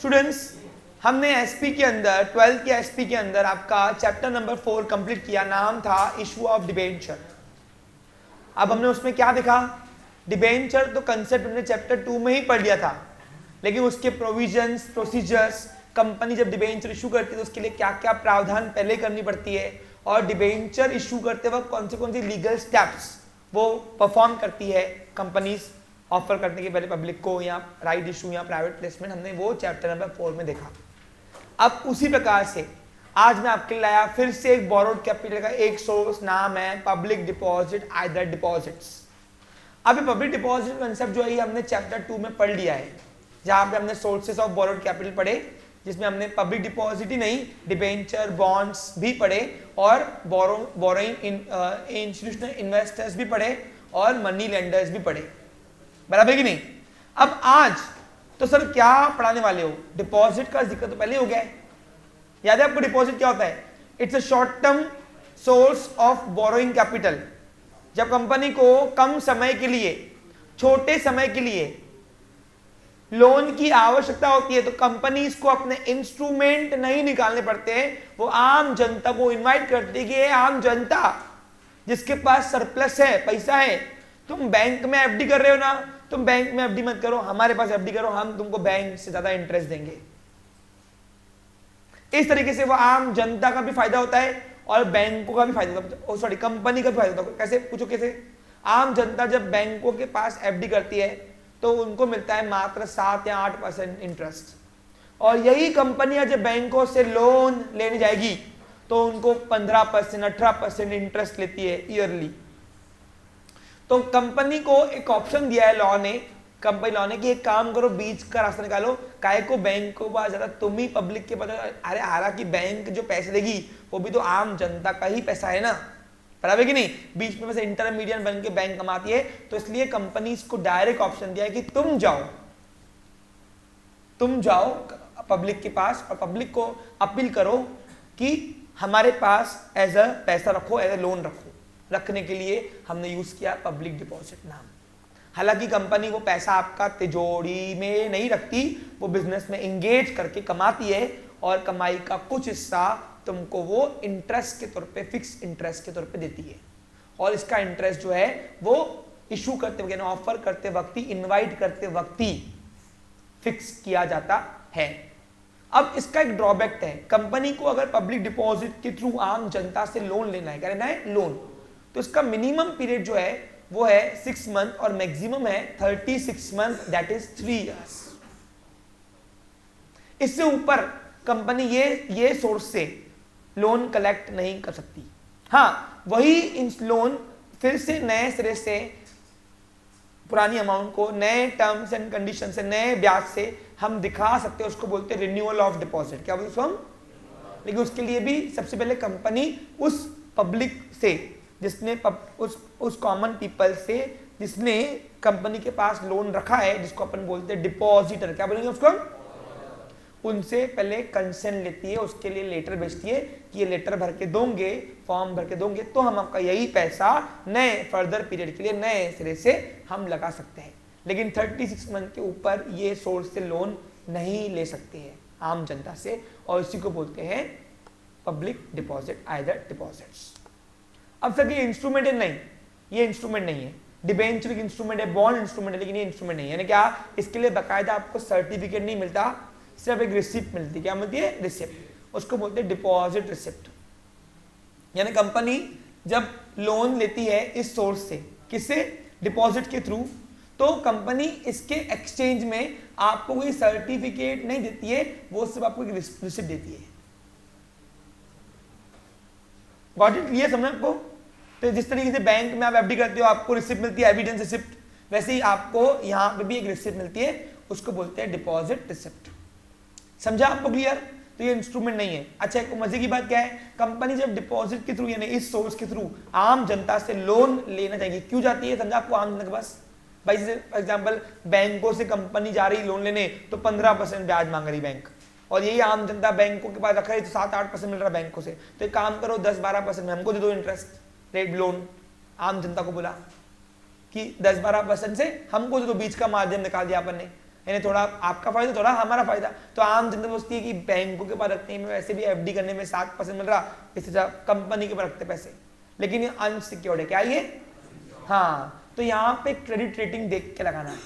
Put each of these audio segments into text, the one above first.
Students, हमने SP के अंदर 12th के एसपी के अंदर आपका चैप्टर नंबर 4 कंप्लीट किया, नाम था इशू ऑफ डिबेंचर। अब हमने उसमें क्या देखा, डिबेंचर तो कंसेप्ट हमने चैप्टर 2 में ही पढ़ लिया था, लेकिन उसके प्रोविजंस, प्रोसीजर्स, कंपनी जब डिबेंचर इशू करती है तो उसके लिए क्या क्या प्रावधान पहले करनी पड़ती है, और डिबेंचर इशू करते वक्त कौन सी लीगल स्टेप्स वो परफॉर्म करती है कंपनीज ऑफर करने के पहले पब्लिक को, या राइट इशू या प्राइवेट प्लेसमेंट, हमने वो चैप्टर नंबर 4 में देखा। अब उसी प्रकार से आज मैं आपके लिए लाया फिर से एक बोरोड कैपिटल का एक सोर्स, नाम है पब्लिक डिपॉजिट आइदर डिपॉजिट्स। अब ये पब्लिक डिपॉजिट कंसेप्ट जो है हमने चैप्टर 2 में पढ़ लिया है, जहां पे हमने सोर्सेस ऑफ बोरोड कैपिटल पढ़े, जिसमें हमने पब्लिक डिपॉजिट ही नहीं, डिबेंचर, बॉन्ड्स भी पढ़े, और बोरोइंग इंस्टीट्यूशनल इन्वेस्टर्स भी पढ़े, और मनी लेंडर्स भी पढ़े, बराबर कि नहीं। अब आज तो सर क्या पढ़ाने वाले हो, डिपॉजिट का जिक्र तो पहले हो गया है, याद है आपको डिपॉजिट क्या होता है? It's a short term source of borrowing capital. जब कंपनी को कम समय के लिए, छोटे समय के लिए लोन की आवश्यकता होती है तो कंपनी इसको अपने इंस्ट्रूमेंट नहीं निकालने पड़ते हैं, वो आम जनता को इनवाइट करती है कि आम जनता जिसके पास सरप्लस है, पैसा है, तुम बैंक में एफडी कर रहे हो ना, तुम बैंक में एफडी मत करो, हमारे पास एफडी करो, हम तुमको बैंक से ज्यादा इंटरेस्ट देंगे। इस तरीके से वो आम जनता का भी फायदा होता है और बैंकों का भी फायदा होता है, सॉरी कंपनी का भी फायदा होता है। कैसे पूछो कैसे? आम जनता जब बैंकों के पास एफडी करती है तो उनको मिलता है मात्र 7 या 8% इंटरेस्ट, और यही कंपनियां जब बैंकों से लोन लेने जाएगी तो उनको 15%, 18% इंटरेस्ट लेती है ईयरली। तो कंपनी को एक ऑप्शन दिया है लॉ ने, कंपनी लॉ ने, कि एक काम करो, बीच का रास्ता निकालो, काहे को बैंक को बात ज्यादा, तुम ही पब्लिक के पता, अरे हालांकि बैंक जो पैसे देगी वो भी तो आम जनता का ही पैसा है ना, बराबर कि नहीं, बीच में वैसे इंटरमीडिएट बन के बैंक कमाती है। तो इसलिए कंपनी को डायरेक्ट ऑप्शन दिया है कि तुम जाओ पब्लिक के पास और पब्लिक को अपील करो कि हमारे पास एज अ पैसा रखो, एज अ लोन रखो। रखने के लिए हमने यूज किया पब्लिक डिपॉजिट नाम। हालांकि कंपनी वो पैसा आपका तिजोरी में नहीं रखती, वो बिजनेस में एंगेज करके कमाती है, और कमाई का कुछ हिस्सा तुमको वो इंटरेस्ट के तौर पे, फिक्स इंटरेस्ट के तौर पे देती है। और इसका इंटरेस्ट जो है वो इशू करते वक्त, ऑफर करते वक्त ही, इनवाइट करते वक्त ही फिक्स किया जाता है। अब इसका एक ड्रॉबैक है, कंपनी को अगर पब्लिक डिपॉजिट के थ्रू आम जनता से लोन लेना है, क्या लेना है? लोन। तो इसका मिनिमम पीरियड जो है वो है 6 मंथ और मैक्सिमम है 36 मंथ, दैट इज 3 इयर्स। इससे ऊपर कंपनी ये सोर्स से लोन कलेक्ट नहीं कर सकती। हाँ, वही लोन फिर से नए सिरे से पुरानी अमाउंट को नए टर्म्स एंड कंडीशन से, नए ब्याज से हम दिखा सकते हैं, उसको बोलते हैं रिन्यूअल ऑफ डिपॉजिट। क्या बोलते हैं हम? लेकिन उसके लिए भी सबसे पहले कंपनी उस पब्लिक से, जिसने उस कॉमन पीपल से जिसने कंपनी के पास लोन रखा है, जिसको अपन बोलते हैं डिपॉजिटर, क्या बोलेंगे उसको? उनसे पहले कंसेंट लेती है, उसके लिए लेटर भेजती है कि ये लेटर भर के दोगे, फॉर्म भर के दोगे तो हम आपका यही पैसा नए फर्दर पीरियड के लिए नए सिरे से हम लगा सकते हैं। लेकिन 36 मंथ के ऊपर ये सोर्स से लोन नहीं ले सकते हैं आम जनता से, और इसी को बोलते हैं पब्लिक डिपॉजिट आइदर डिपॉजिट्स। अब सर ये इंस्ट्रूमेंट है? नहीं, ये इंस्ट्रूमेंट नहीं है। डिबेंचर इंस्ट्रूमेंट है, बॉन्ड इंस्ट्रूमेंट है, लेकिन ये इंस्ट्रूमेंट नहीं है। यानी क्या? इसके लिए बाकायदा आपको सर्टिफिकेट नहीं मिलता, सिर्फ एक रिसिप्ट मिलती है। क्या मिलती है? रिसिप्ट। उसको बोलते हैं डिपॉजिट रिसिप्ट। यानी कंपनी जब लोन लेती है इस सोर्स से, किससे? डिपॉजिट के थ्रू, तो कंपनी इसके एक्सचेंज में आपको कोई सर्टिफिकेट नहीं देती है, वो सिर्फ आपको एक रिसिप्ट देती है। Got it? क्लियर समझ आपको? तो जिस तरीके से बैंक में आप एफडी करते हो आपको रिसिप्ट मिलती है, एविडेंस रिसिप्ट, वैसे ही आपको यहां पे भी एक रिसिप्ट मिलती है, उसको बोलते हैं डिपॉजिट रिसिप्ट। समझा आपको? क्लियर? तो ये इंस्ट्रूमेंट नहीं है। अच्छा, एक मजे की बात क्या है, कंपनी जब डिपॉजिट के थ्रू यानी इस सोर्स के थ्रू आम जनता से लोन लेना चाहिए, क्यों जाती है? समझा आपको? आम जनता के पास, भाई फॉर एग्जाम्पल बैंकों से कंपनी जा रही लोन लेने तो 15% ब्याज मांग रही बैंक, और यही आम जनता बैंकों के पास रख रही तो 7-8% मिल रहा बैंकों से, तो एक काम करो 10-12% में हमको दे दो इंटरेस्ट रेट लोन। आम जनता को बोला कि 10-12% से हमको दे दो, बीच का माध्यम निकाल दिया अपन ने। यानी थोड़ा आपका फायदा, थोड़ा हमारा फायदा। तो आम जनता सोचती है कि बैंकों के पास रखने में वैसे भी एफडी करने में 7% मिल रहा, इससे कंपनी के पास रखते पैसे, लेकिन ये अनसिक्योर्ड है। क्या ये? हाँ, तो यहाँ पे क्रेडिट रेटिंग देख के लगाना है।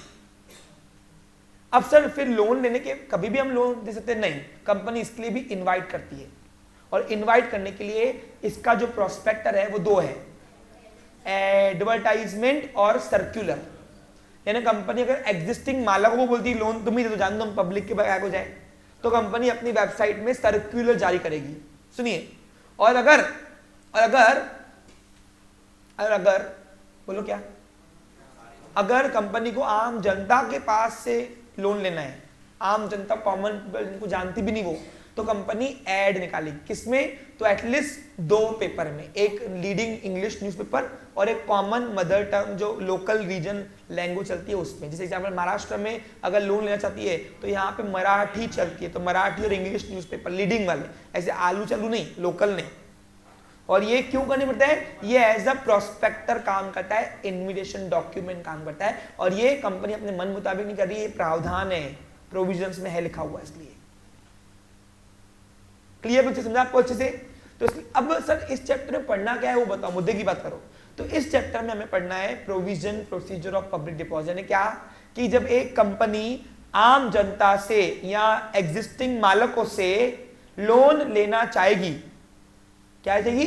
अब सर फिर लोन लेने के कभी भी हम लोन दे सकते हैं? नहीं, कंपनी इसके लिए भी इनवाइट करती है, और इनवाइट करने के लिए इसका जो प्रोस्पेक्टर है वो दो है, एडवर्टाइजमेंट और सर्कुलर। यानी कंपनी अगर एग्जिस्टिंग मालकों को बोलती है लोन तुम ही दे दो, जान दो हम पब्लिक के बगैर हो जाए, तो कंपनी अपनी वेबसाइट में सर्कुलर जारी करेगी। सुनिए, और अगर बोलो क्या, अगर कंपनी को आम जनता के पास से लोन लेना है, आम जनता कॉमन पीपल को जानती भी नहीं वो, तो कंपनी एड निकालेगी। किसमें? तो एटलीस्ट 2 पेपर में, एक लीडिंग इंग्लिश न्यूज़पेपर और एक कॉमन मदर टंग जो लोकल रीजन लैंग्वेज चलती है उसमें। जैसे एग्जाम्पल महाराष्ट्र में अगर लोन लेना चाहती है तो यहाँ पे मराठी चलती है, तो मराठी और इंग्लिश न्यूज़पेपर लीडिंग वाले, ऐसे आलू चालू नहीं, लोकल नहीं। और ये क्यों करनी पड़ता है? ये एज अ प्रोस्पेक्टर काम करता है, इन्विटेशन डॉक्यूमेंट काम करता है, और ये कंपनी अपने मन मुताबिक नहीं कर रही है, प्रावधान है, प्रोविजंस में है लिखा हुआ, इसलिए। क्लियर पिक्चर समझा आपको अच्छे से? तो अब सर इस चैप्टर में पढ़ना क्या है वो बताओ, मुद्दे की बात करो। तो इस चैप्टर में हमें पढ़ना है provision procedure of public deposit. यानी क्या कि जब एक कंपनी आम जनता से या एग्जिस्टिंग मालकों से लोन लेना चाहेगी, क्या चाहेगी?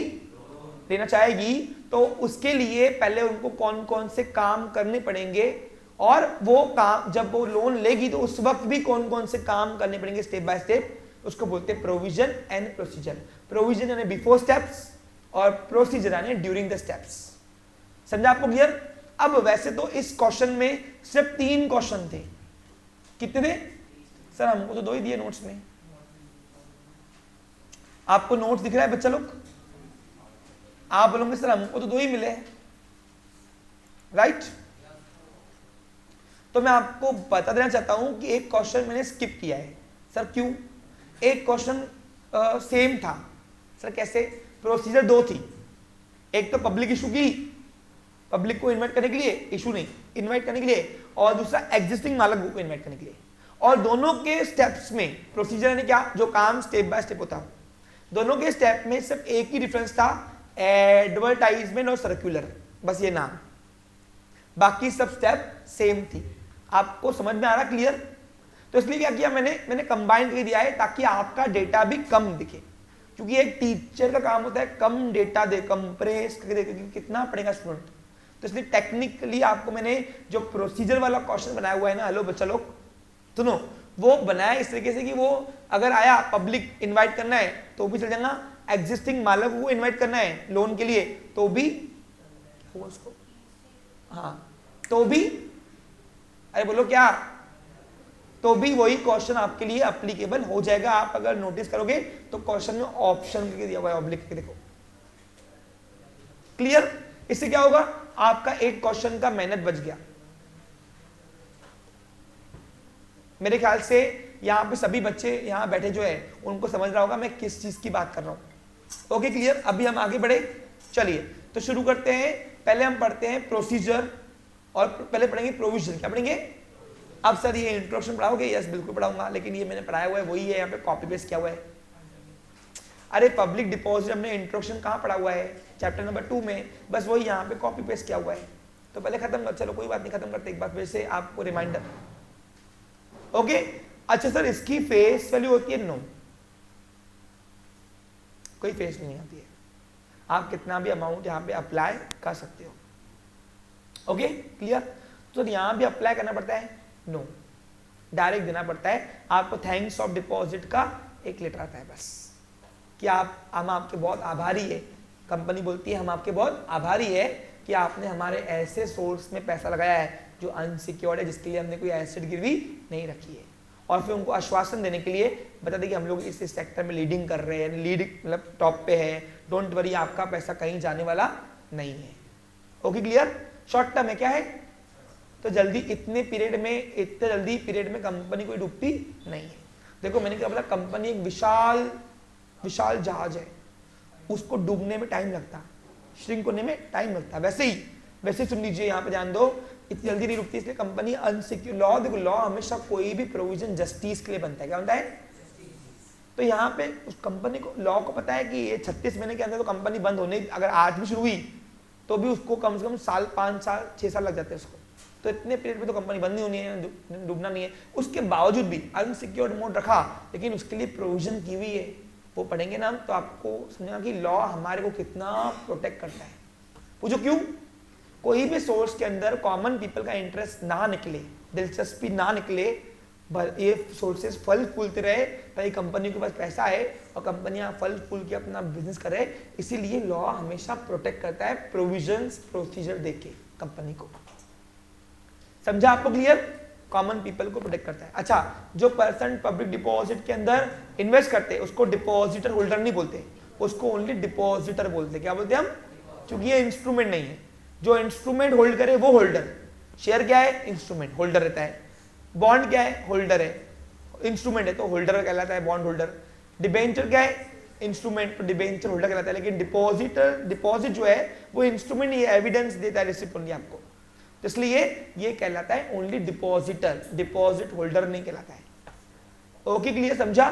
लेना चाहेगी, तो उसके लिए पहले उनको कौन कौन से काम करने पड़ेंगे, और वो काम जब वो लोन लेगी तो उस वक्त भी कौन कौन से काम करने पड़ेंगे स्टेप बाय स्टेप, उसको बोलते हैं प्रोविजन एंड प्रोसीजर। प्रोविजन यानी बिफोर स्टेप्स, और प्रोसीजर यानी ड्यूरिंग द स्टेप्स। समझा आपको क्लियर? अब वैसे तो इस क्वेश्चन में सिर्फ 3 क्वेश्चन थे। कितने थे सर? हमको तो 2 ही दिए नोट्स में। आपको नोट्स दिख रहा है बच्चा लोग? आप बोलोगे सर हमको तो 2 ही मिले हैं, राइट? तो मैं आपको बता देना चाहता हूं कि एक क्वेश्चन मैंने स्किप किया है। सर क्यों? एक क्वेश्चन सेम था। सर कैसे? प्रोसीजर 2 थी, एक तो पब्लिक इशू की, पब्लिक को इनवाइट करने के लिए, इशू नहीं इनवाइट करने के लिए, और दूसरा एग्जिस्टिंग मालक को इनवाइट करने के लिए। और दोनों के स्टेप्स में प्रोसीजर यानी क्या, जो काम स्टेप बाय स्टेप होता, दोनों के स्टेप में सिर्फ एक ही डिफरेंस था, एडवर्टाइजमेंट और सर्कुलर, बस ये नाम, बाकी सब स्टेप सेम थी। आपको समझ में आ रहा? क्लियर? तो इसलिए क्या किया मैंने कंबाइन कर दिया है ताकि आपका डेटा भी कम दिखे, क्योंकि एक टीचर का काम होता है कम डेटा दे, कंप्रेस करके दे, कितना पढ़ेगा स्टूडेंट। तो इसलिए टेक्निकली आपको मैंने जो प्रोसीजर वाला क्वेश्चन बनाया हुआ है ना, हेलो बच्चा लोग सुनो, वो बनाया इस तरीके से कि वो अगर आया पब्लिक इनवाइट करना है तो भी चल जाएगा, एग्जिस्टिंग मालक को इनवाइट करना है लोन के लिए तो भी उसको, हाँ तो भी, अरे बोलो क्या, तो भी वही क्वेश्चन आपके लिए एप्लीकेबल हो जाएगा। आप अगर नोटिस करोगे तो क्वेश्चन में ऑप्शन दिया हुआ है, ऑब्लिक के देखो। क्लियर? इससे क्या होगा, आपका एक क्वेश्चन का मेहनत बच गया। मेरे ख्याल से यहां पे सभी बच्चे यहां बैठे जो है उनको समझ रहा होगा मैं किस चीज की बात कर रहा हूं। Okay clear? अभी हम आगे बढ़े, चलिए तो शुरू करते हैं। पहले हम पढ़ते हैं प्रोसीजर और पहले पढ़ेंगे प्रोविजन। क्या पढ़ेंगे? अब सर ये इंट्रोडक्शन पढ़ाओगे? यस बिल्कुल पढ़ाऊंगा, लेकिन ये मैंने पढ़ाया हुआ है वही है, यहाँ पे कॉपी पेस्ट किया हुआ है। अरे पब्लिक डिपॉजिट हमने इंट्रोडक्शन कहाँ पढ़ा हुआ है? चैप्टर नंबर 2 में, बस वही यहाँ पे कॉपी पेस्ट किया हुआ है। तो पहले खत्म कर, चलो कोई बात नहीं, खत्म करते एक बार फिर से आपको रिमाइंडर। ओके अच्छा सर इसकी फेस वैल्यू होती है? नो, कोई फेस नहीं आती है। आप कितना भी अमाउंट यहाँ पे अप्लाई कर सकते हो। Okay clear? तो यहाँ भी अप्लाई करना पड़ता है? नो, डायरेक्ट देना पड़ता है। आपको थैंक्स ऑफ डिपॉजिट का एक लेटर आता है बस, कि हम आपके बहुत आभारी है। कंपनी बोलती है हम आपके बहुत आभारी है कि आपने हमारे ऐसे सोर्स में पैसा लगाया है जो अनसिक्योर्ड है, जिसके लिए हमने कोई एसेट गिरवी नहीं रखी है। और फिर उनको आश्वासन देने के लिए बता दें कि हम लोग इस सेक्टर में लीडिंग कर रहे हैं, लीड मतलब टॉप पे है, डोंट वरी, आपका पैसा कहीं जाने वाला नहीं है। Okay clear? शॉर्ट टर्म है क्या है? तो जल्दी इतने जल्दी पीरियड में कंपनी कोई डूबती नहीं है। देखो मैंने क्या बोला, कंपनी एक विशाल जहाज है, उसको डूबने में टाइम लगता, श्रिंक होने में टाइम लगता। वैसे ही सुन लीजिए, यहाँ पे ध्यान दो, इतनी जल्दी नहीं रुकती, इसलिए कंपनी अनसिक्योर लॉ, देखो लॉ हमेशा कोई भी प्रोविजन जस्टिस के लिए बनता है, क्या बनता है? तो यहाँ पे उस कंपनी को लॉ को पता है कि ये 36 महीने के अंदर तो कंपनी बंद होने, अगर आज भी शुरू हुई तो भी उसको कम से कम साल, 5 साल 6 साल लग जाते हैं उसको, तो इतने पीरियड में तो कंपनी बंद नहीं होनी है, डूबना नहीं है। उसके बावजूद भी अनसिक्योर्ड मोड रखा, लेकिन उसके लिए प्रोविजन की हुई है, वो पढ़ेंगे ना हम, तो आपको समझेगा कि लॉ हमारे को कितना प्रोटेक्ट करता है। पूछो क्यों? कोई भी सोर्स के अंदर कॉमन पीपल का इंटरेस्ट ना निकले, दिलचस्पी ना निकले, ये सोर्सेस फल फूलते रहे, ताकि कंपनी के पास पैसा है और कंपनियां फल फूल के अपना बिजनेस करे, इसीलिए लॉ हमेशा प्रोटेक्ट करता है प्रोविजंस, प्रोसीजर देके कंपनी को। समझा आपको क्लियर? कॉमन पीपल को प्रोटेक्ट करता है। अच्छा, जो पर्सन पब्लिक डिपॉजिट के अंदर इन्वेस्ट करते हैं उसको डिपॉजिटर होल्डर नहीं बोलते, उसको ओनली डिपॉजिटर बोलते हैं। क्या बोलते हैं हम? क्योंकि ये इंस्ट्रूमेंट नहीं है, जो इंस्ट्रूमेंट होल्ड करे वो होल्डर। शेयर क्या है? इंस्ट्रूमेंट, होल्डर रहता है। बॉन्ड क्या है? होल्डर है, इंस्ट्रूमेंट है तो होल्डर कहलाता है, बॉन्ड होल्डर। डिबेंचर क्या है? इंस्ट्रूमेंट, तो डिबेंचर होल्डर कहलाता है। लेकिन डिपॉजिट जो है वो इंस्ट्रूमेंट, ये एविडेंस देता है रिसिप्ट ओनली आपको, तो इसलिए ये कहलाता है ओनली डिपॉजिटर, डिपॉजिट होल्डर नहीं कहलाता है। Okay clear? समझा?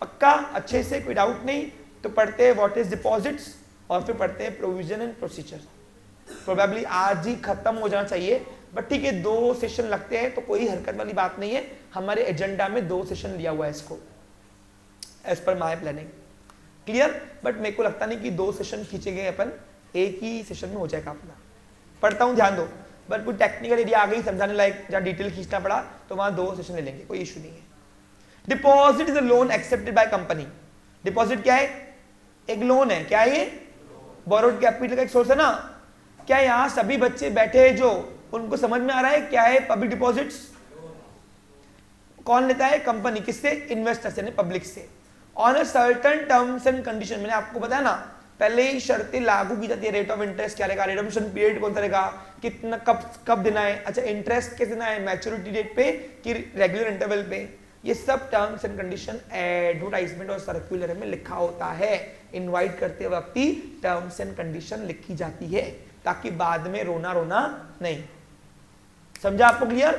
पक्का? अच्छे से? कोई डाउट नहीं? तो पढ़ते हैं व्हाट इज डिपॉजिट्स और फिर पढ़ते हैं प्रोविजन एंड प्रोसीजर। प्रोबेबली आज ही खत्म हो जाना चाहिए, बट ठीक है 2 सेशन लगते हैं तो कोई हरकत वाली बात नहीं है, हमारे एजेंडा में 2 सेशन लिया हुआ है इसको, as per my planning. Clear? But मेरे को लगता नहीं कि 2 सेशन खींचे गए अपन, एक ही सेशन में हो जाएगा अपना। पढ़ता हूं, ध्यान दो, बट कोई टेक्निकल एरिया आ गई समझाने लायक, जहाँ डिटेल खींचना पड़ा तो वहां 2 सेशन ले लेंगे, कोई इशू नहीं है। Deposit is a loan accepted by company. Deposit क्या है? एक लोन है। क्या है ये? बोरोड कैपिटल का एक सोर्स है ना। क्या यहाँ सभी बच्चे बैठे हैं जो, उनको समझ में आ रहा है क्या है पब्लिक डिपॉजिट्स? कौन लेता है? कंपनी। किससे? इन्वेस्टर से, पब्लिक से, on a certain terms and condition. मैंने आपको बताया ना, पहले ही शर्तें लागू की जाती है। रेट ऑफ इंटरेस्ट क्या रहेगा, रिडम्पशन पीरियड कौन सा रहेगा, कितना कब देना है, अच्छा इंटरेस्ट कैसे देना है, मैच्योरिटी डेट पे कि रेगुलर इंटरवल पे, ये सब टर्म्स एंड कंडीशन एडवर्टाइजमेंट और सर्कुलर में लिखा होता है। इनवाइट करते वक्त ही टर्म्स एंड कंडीशन लिखी जाती है, ताकि बाद में रोना नहीं। समझा आपको clear?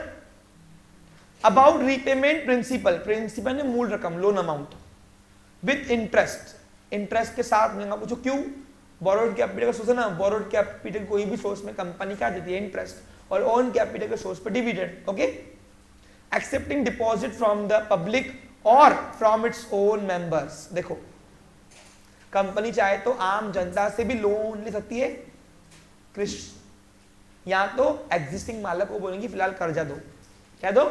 About repayment principal, principal ने मूल रकम, loan amount with interest, interest के साथ मिलेगा। पूछो क्यों? बोरोड कैपिटल का सोर्स है ना, बोरोड कैपिटल कोई भी सोर्स में कंपनी क्या देती है? इंटरेस्ट, और ओन कैपिटल के सोर्स पर dividend. Okay, accepting deposit from the public और फ्रॉम इट्स ओन मेंबर्स। देखो कंपनी चाहे तो आम जनता से भी लोन ले सकती है, या तो एग्जिस्टिंग मालक को बोलेंगे फिलहाल कर्जा दो, क्या दो,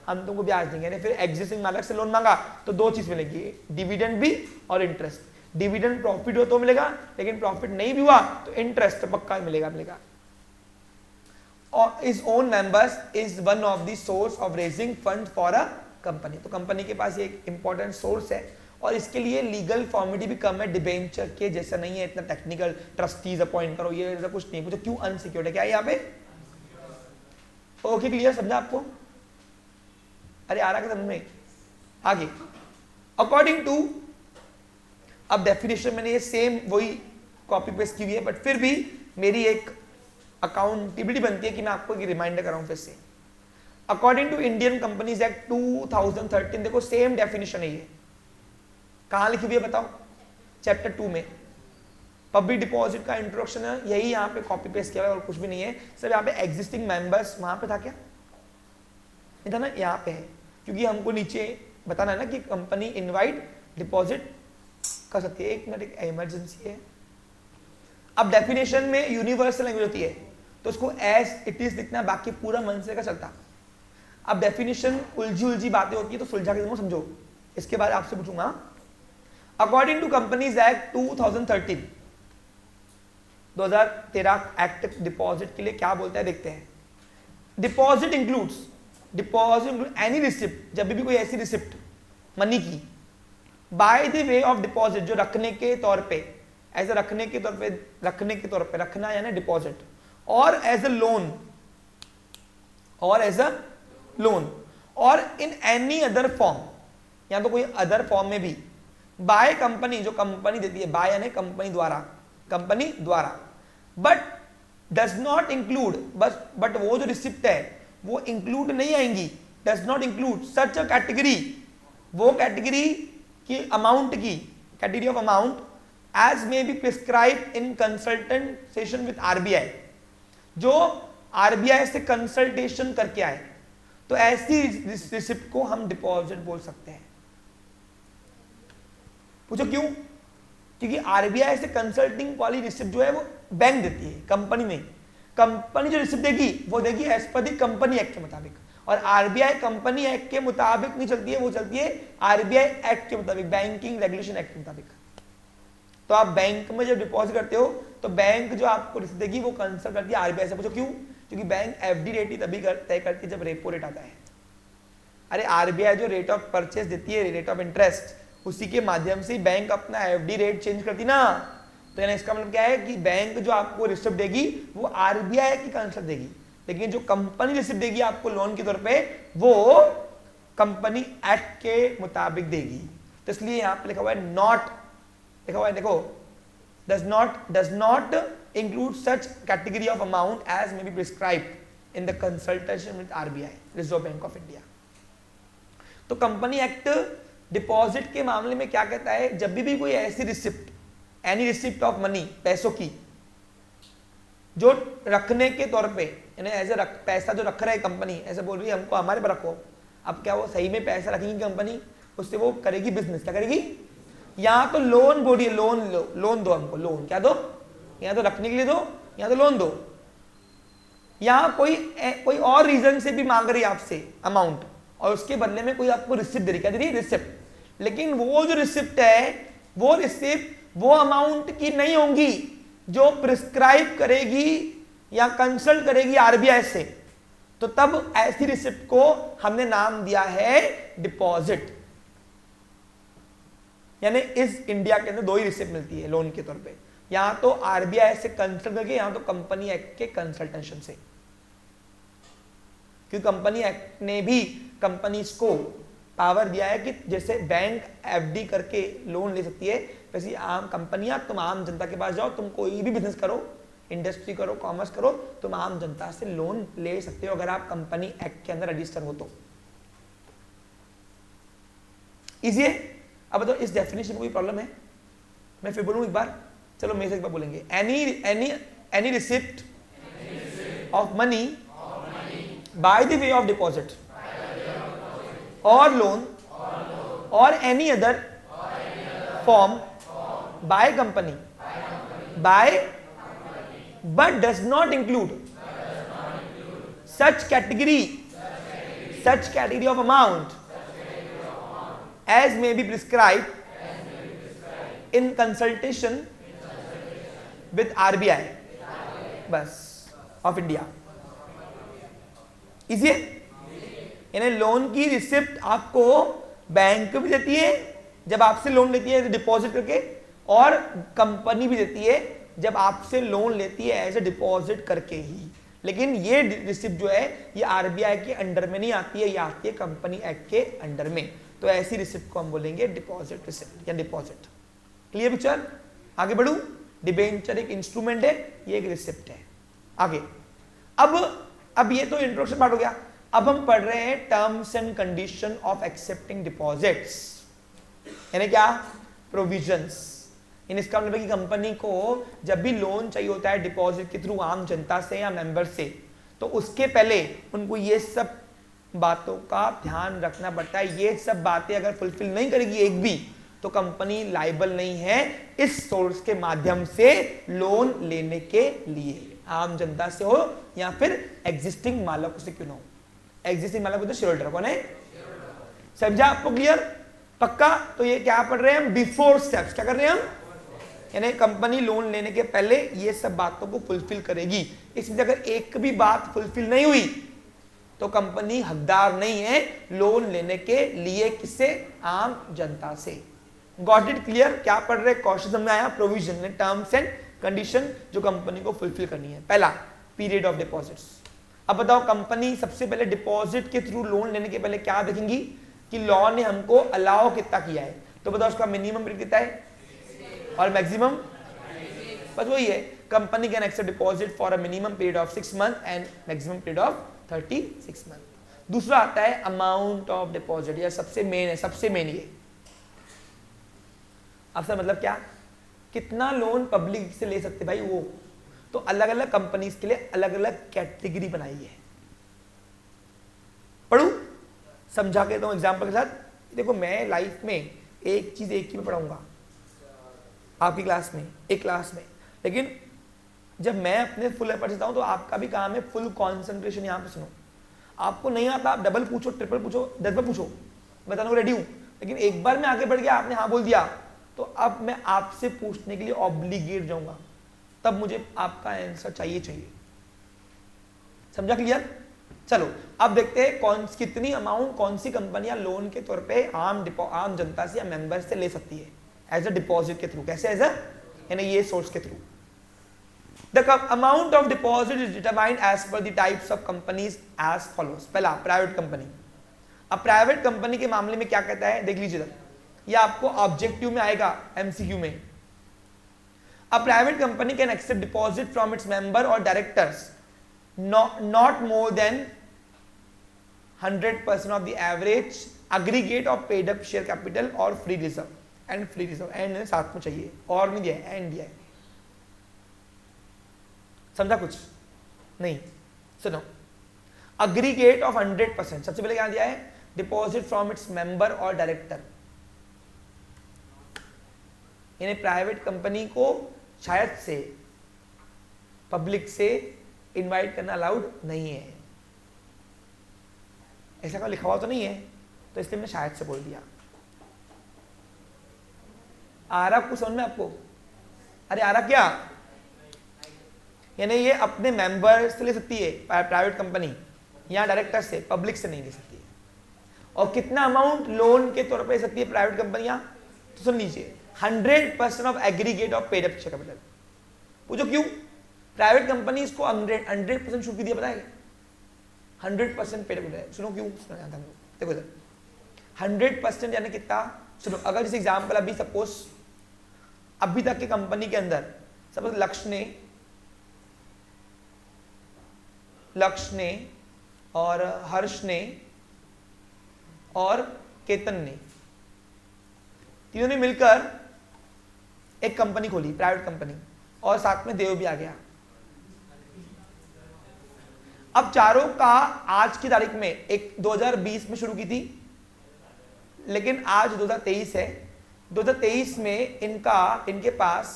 हम तुमको ब्याज देंगे। फिर एग्जिस्टिंग मालक से लोन मांगा तो 2 चीज मिलेगी, डिविडेंड भी और इंटरेस्ट। डिविडेंड प्रॉफिट हो तो मिलेगा, लेकिन प्रॉफिट नहीं भी हुआ तो इंटरेस्ट तो पक्का मिलेगा। और is own members is one of the source of raising fund for a company. तो कंपनी के पास ये एक इंपॉर्टेंट सोर्स है, और इसके लिए लीगल फॉर्मेलिटी भी कम है, डिबेंचर के जैसा नहीं है, इतना टेक्निकल ट्रस्टीज अपॉइंट करो, ये ऐसा कुछ नहीं। पूछो क्यों अनसिक्योर्ड है? क्या है यहाँ पे? Okay clear? समझा आपको? अरे आ रहा है समझ में? आगे अकॉर्डिंग टू, अब डेफिनेशन मैंने ये सेम वही कॉपी पेस्ट की हुई है, बट फिर भी मेरी एक अकाउंटेबिलिटी बनती है कि मैं आपको एक रिमाइंडर कराऊं फिर से। According to Indian companies act 2013, देखो सेम डेफिनेशन है ये, कहां लिखी हुई है बताओ? चैप्टर 2 में पब्लिक डिपॉजिट का इंट्रोडक्शन है, यही यहाँ पे कॉपी पेस्ट किया हुआ है और कुछ भी नहीं है। सर यहाँ पे एग्जिस्टिंग मेंबर्स, वहां पे था क्या? नहीं था ना, यहाँ पे है, क्योंकि हमको नीचे बताना है ना कि कंपनी इनवाइट डिपॉजिट कर सकती है। एक मिनट, एक इमरजेंसी है। अब डेफिनेशन में यूनिवर्सल लैंग्वेज होती है, तो उसको एज इट इज लिखना, बाकी पूरा मन से का चलता। अब डेफिनेशन उलझी बातें होती है तो सुलझा के समझो। इसके बाद आपसे पूछूंगा, according to companies act 2013 act deposit के लिए क्या बोलता है देखते हैं। डिपॉजिट इंक्लूड्स एनी रिसिप्ट, जब भी कोई ऐसी रिसिप्ट मनी की by the way of deposit, जो रखने के तौर पे, ऐसे रखने के तौर पे रखना यानी डिपॉजिट, और एज अ लोन और इन एनी अदर फॉर्म, या तो कोई अदर फॉर्म में भी, बाय कंपनी, जो कंपनी देती है, बाय यानी कंपनी द्वारा, बट डज नॉट इंक्लूड, बस बट वो जो रिसिप्ट है वो इंक्लूड नहीं आएंगी, does not include such a category, वो कैटेगरी की अमाउंट की, category of amount as may be prescribe in consultation with RBI, जो आरबीआई से कंसल्टेशन करके आए, तो ऐसी रिसिप्ट को हम डिपॉजिट बोल सकते हैं। पूछो क्यों? क्योंकि आरबीआई से कंसल्टिंग वाली रिसिप्ट जो है वो बैंक देती है, कंपनी नहीं। कंपनी जो रिसिप्ट देगी वो देगी as per the company act के मुताबिक, और आरबीआई कंपनी एक्ट के मुताबिक नहीं चलती है, वो चलती है आरबीआई एक्ट के मुताबिक, बैंकिंग रेगुलेशन एक्ट के मुताबिक। तो आप बैंक में जब डिपॉजिट करते हो तो बैंक जो आपको रिसिप्ट देगी वो कंसल्ट करती है आरबीआई से। पूछो क्यों? क्योंकि बैंक एफडी रेट ही तभी तय करती है जब रेपो रेट आता है। अरे आरबीआई जो रेट ऑफ परचेस देती है, रेट ऑफ इंटरेस्ट, उसी के माध्यम से बैंक अपना एफडी रेट चेंज करती ना। तो यानी इसका मतलब क्या है कि बैंक जो आपको रिसिप्ट देगी वो आरबीआई की कंसल्ट देगी, लेकिन जो कंपनी रिसिप्ट देगी आपको लोन के तौर पे वो कंपनी एक्ट के मुताबिक देगी। तो इसलिए यहां पे लिखा हुआ है नॉट, लिखा हुआ है देखो, does not include such category of amount as may be prescribed in the consultation with RBI, Reserve Bank of India. तो कंपनी एक्ट डिपॉजिट के मामले में क्या कहता है? जब भी कोई ऐसी receipt, any receipt of money, पैसों की, जो रखने के तौर पे, यानी ऐसे पैसा जो रख रहा है कंपनी, ऐसे बोल रही है हमको हमारे पर रखो, अब क्या वो सही में पैसा रखेगी कंपनी, उससे वो करेगी बिजनेस, क्या करेगी? यहाँ तो लोन बोलिए, लोन लो, लोन दो हमको, लोन क्या दो? यहाँ तो रखने के लिए दो, यहाँ तो लोन दो। यहाँ कोई और रीजन से भी मांग रही है आपसे अमाउंट, और उसके बदले में कोई आपको रिसिप्ट दे रही, क्या दे रही है? रिसिप्ट। लेकिन वो जो रिसिप्ट है वो रिसिप्ट वो अमाउंट की नहीं होंगी जो प्रिस्क्राइब करेगी या कंसल्ट करेगी आरबीआई से। तो तब ऐसी रिसिप्ट को हमने नाम दिया है डिपॉजिट। यानी इस इंडिया के अंदर दो ही रिसिप्ट मिलती है लोन के तौर पे, यहां तो आरबीआई से कंसल्ट करके, यहां तो कंपनी एक्ट के कंसल्टेशन से। क्योंकि कंपनी एक्ट ने भी कंपनीज को पावर दिया है कि जैसे बैंक एफडी करके लोन ले सकती है, वैसे आम कंपनियां, तुम आम जनता के पास जाओ, तुम कोई भी बिजनेस करो, इंडस्ट्री करो, कॉमर्स करो, तुम आम जनता से लोन ले सकते हो अगर आप कंपनी एक्ट के अंदर रजिस्टर हो तो। इजी है? अब बताओ इस डेफिनेशन में कोई प्रॉब्लम है? मैं फिर बोलूं एक बार, चलो मेरे से एक बार बोलेंगे। Any receipt of money by the way of deposit or loan or any other form by company but does not include such category of amount as may be prescribed in consultation with RBI बस of India। इसी है? यानी loan की receipt आपको bank भी देती है जब आपसे लोन लेती है डिपॉजिट करके, और कंपनी भी देती है जब आपसे लोन लेती है एज ए डिपॉजिट करके ही। लेकिन ये रिसिप्ट जो है ये आरबीआई के अंडर में नहीं आती है, ये आती है कंपनी एक्ट के अंडर में। तो ऐसी रिसिप्ट को हम बोलेंगे डिपॉजिट रिसिप्ट या डिपॉजिट। Clear picture? आगे बढ़ू। डिबेंचर एक इंस्ट्रूमेंट है, ये एक रिसिप्ट है। आगे अब ये तो इंट्रोडक्शन पार्ट हो गया। अब हम पढ़ रहे हैं terms and condition of accepting deposits, यानी क्या? प्रोविजंस। इन इसका मतलब कि कंपनी को जब भी लोन चाहिए होता है डिपॉजिट के थ्रू आम जनता से या मेंबर से, तो उसके पहले उनको ये सब बातों का ध्यान रखना पड़ता है। ये सब बातें अगर फुलफिल नहीं करेगी एक भी, तो कंपनी लायबल नहीं है इस सोर्स के माध्यम से लोन लेने के लिए, आम जनता से हो या फिर एग्जिस्टिंग मालक से क्यों ना हो। एग्जिस्टिंग मालक होता है शेयर होल्डर, कौन है? समझा आपको? क्लियर? पक्का? तो ये क्या पढ़ रहे हैं हम? Before steps. क्या कर रहे हैं हम? यानी कंपनी लोन लेने के पहले ये सब बातों को फुलफिल करेगी। इसमें अगर एक भी बात फुलफिल नहीं हुई तो कंपनी हकदार नहीं है लोन लेने के लिए, किससे? आम जनता से। Got it? क्लियर? क्या पढ़ रहे? क्वेश्चन समझ में आया? प्रोविजन, टर्म्स एंड कंडीशन जो कंपनी को फुलफिल करनी है। पहला, पीरियड ऑफ डिपॉजिट्स। अब बताओ, कंपनी सबसे पहले डिपॉजिट के थ्रू लोन लेने के पहले क्या देखेंगी कि लॉ ने हमको अलाउ कितना किया है। तो बताओ उसका मिनिमम पीरियड कितना है और मैक्सिमम? बस वही है। Company can accept deposit for a minimum period of 6 month and maximum period of 36 month. दूसरा आता है अमाउंट ऑफ डिपॉजिट, यह सबसे मेन है, सबसे मेन ये। अब सर मतलब क्या, कितना लोन पब्लिक से ले सकते भाई वो, तो अलग अलग कंपनीज के लिए अलग अलग कैटेगरी बनाई है। पढ़ू समझा के तो एग्जांपल के साथ। देखो मैं लाइफ में एक चीज एक ही में पढ़ाऊंगा आपकी क्लास में, एक क्लास में, लेकिन जब मैं अपने फुल एफर्ट देता हूं तो आपका भी काम है फुल कंसंट्रेशन यहां पे सुनो। आपको नहीं आता आप डबल पूछो, ट्रिपल पूछो, 10 बार पूछो, बताने को रेडी हूं, लेकिन एक बार मैं आगे बढ़ गया, आपने हाँ बोल दिया, तो अब मैं आपसे पूछने के लिए ऑब्लिगेट जाऊंगा, तब मुझे आपका आंसर चाहिए। समझा क्लियर? चलो अब देखते हैं कितनी अमाउंट कौन सी कंपनियां लोन के तौर पे आम जनता से या मेंबर से ले सकती है एज अ डिपॉजिट के थ्रू। कैसे? एज अ यानी ये सोर्स के through. The amount of deposit is determined as per the types of companies as follows. पहला प्राइवेट कंपनी। अब प्राइवेट कंपनी के मामले में क्या कहता है देख लीजिए, ये आपको ऑब्जेक्टिव में आएगा, एमसीक्यू में। A private company can accept deposit from its member और directors not more than 100% of the average aggregate of paid up share capital or free reserve and साथ में चाहिए और नहीं दिया है, एंड दिया है। समझा कुछ नहीं? सुनो, aggregate of 100%, सबसे पहले क्या दिया है, डिपॉजिट फ्रॉम इट्स मेंबर और डायरेक्टर। यानी प्राइवेट कंपनी को शायद से पब्लिक से इनवाइट करना अलाउड नहीं है, ऐसा कोई लिखा हुआ तो नहीं है, तो इसलिए मैंने शायद से बोल दिया। आ रहा कुछ समझ में आपको? अरे आ रहा क्या? यानी ये अपने मेंबर से ले सकती है प्राइवेट कंपनी, या डायरेक्टर से, पब्लिक से नहीं ले सकती है। और कितना अमाउंट लोन के तौर पे ले सकती है प्राइवेट कंपनियां, तो सुन लीजिए, 100% of aggregate of paid up share capital. पूछो क्यों? प्राइवेट कंपनी इसको 100% छूट दिया, बताएगा 100% पेड अप। सुनो क्यों? देखो इधर 100% यानी कितना? सुनो, अगर जैसे एग्जाम्पल अभी सपोज अभी तक की कंपनी के अंदर सपोज लक्ष्य ने और हर्ष ने और केतन ने, तीनों ने मिलकर एक कंपनी खोली, प्राइवेट कंपनी, और साथ में देव भी आ गया। अब चारों का आज की तारीख में एक 2020 में शुरू की थी, लेकिन आज 2023 है। 2023 में इनके पास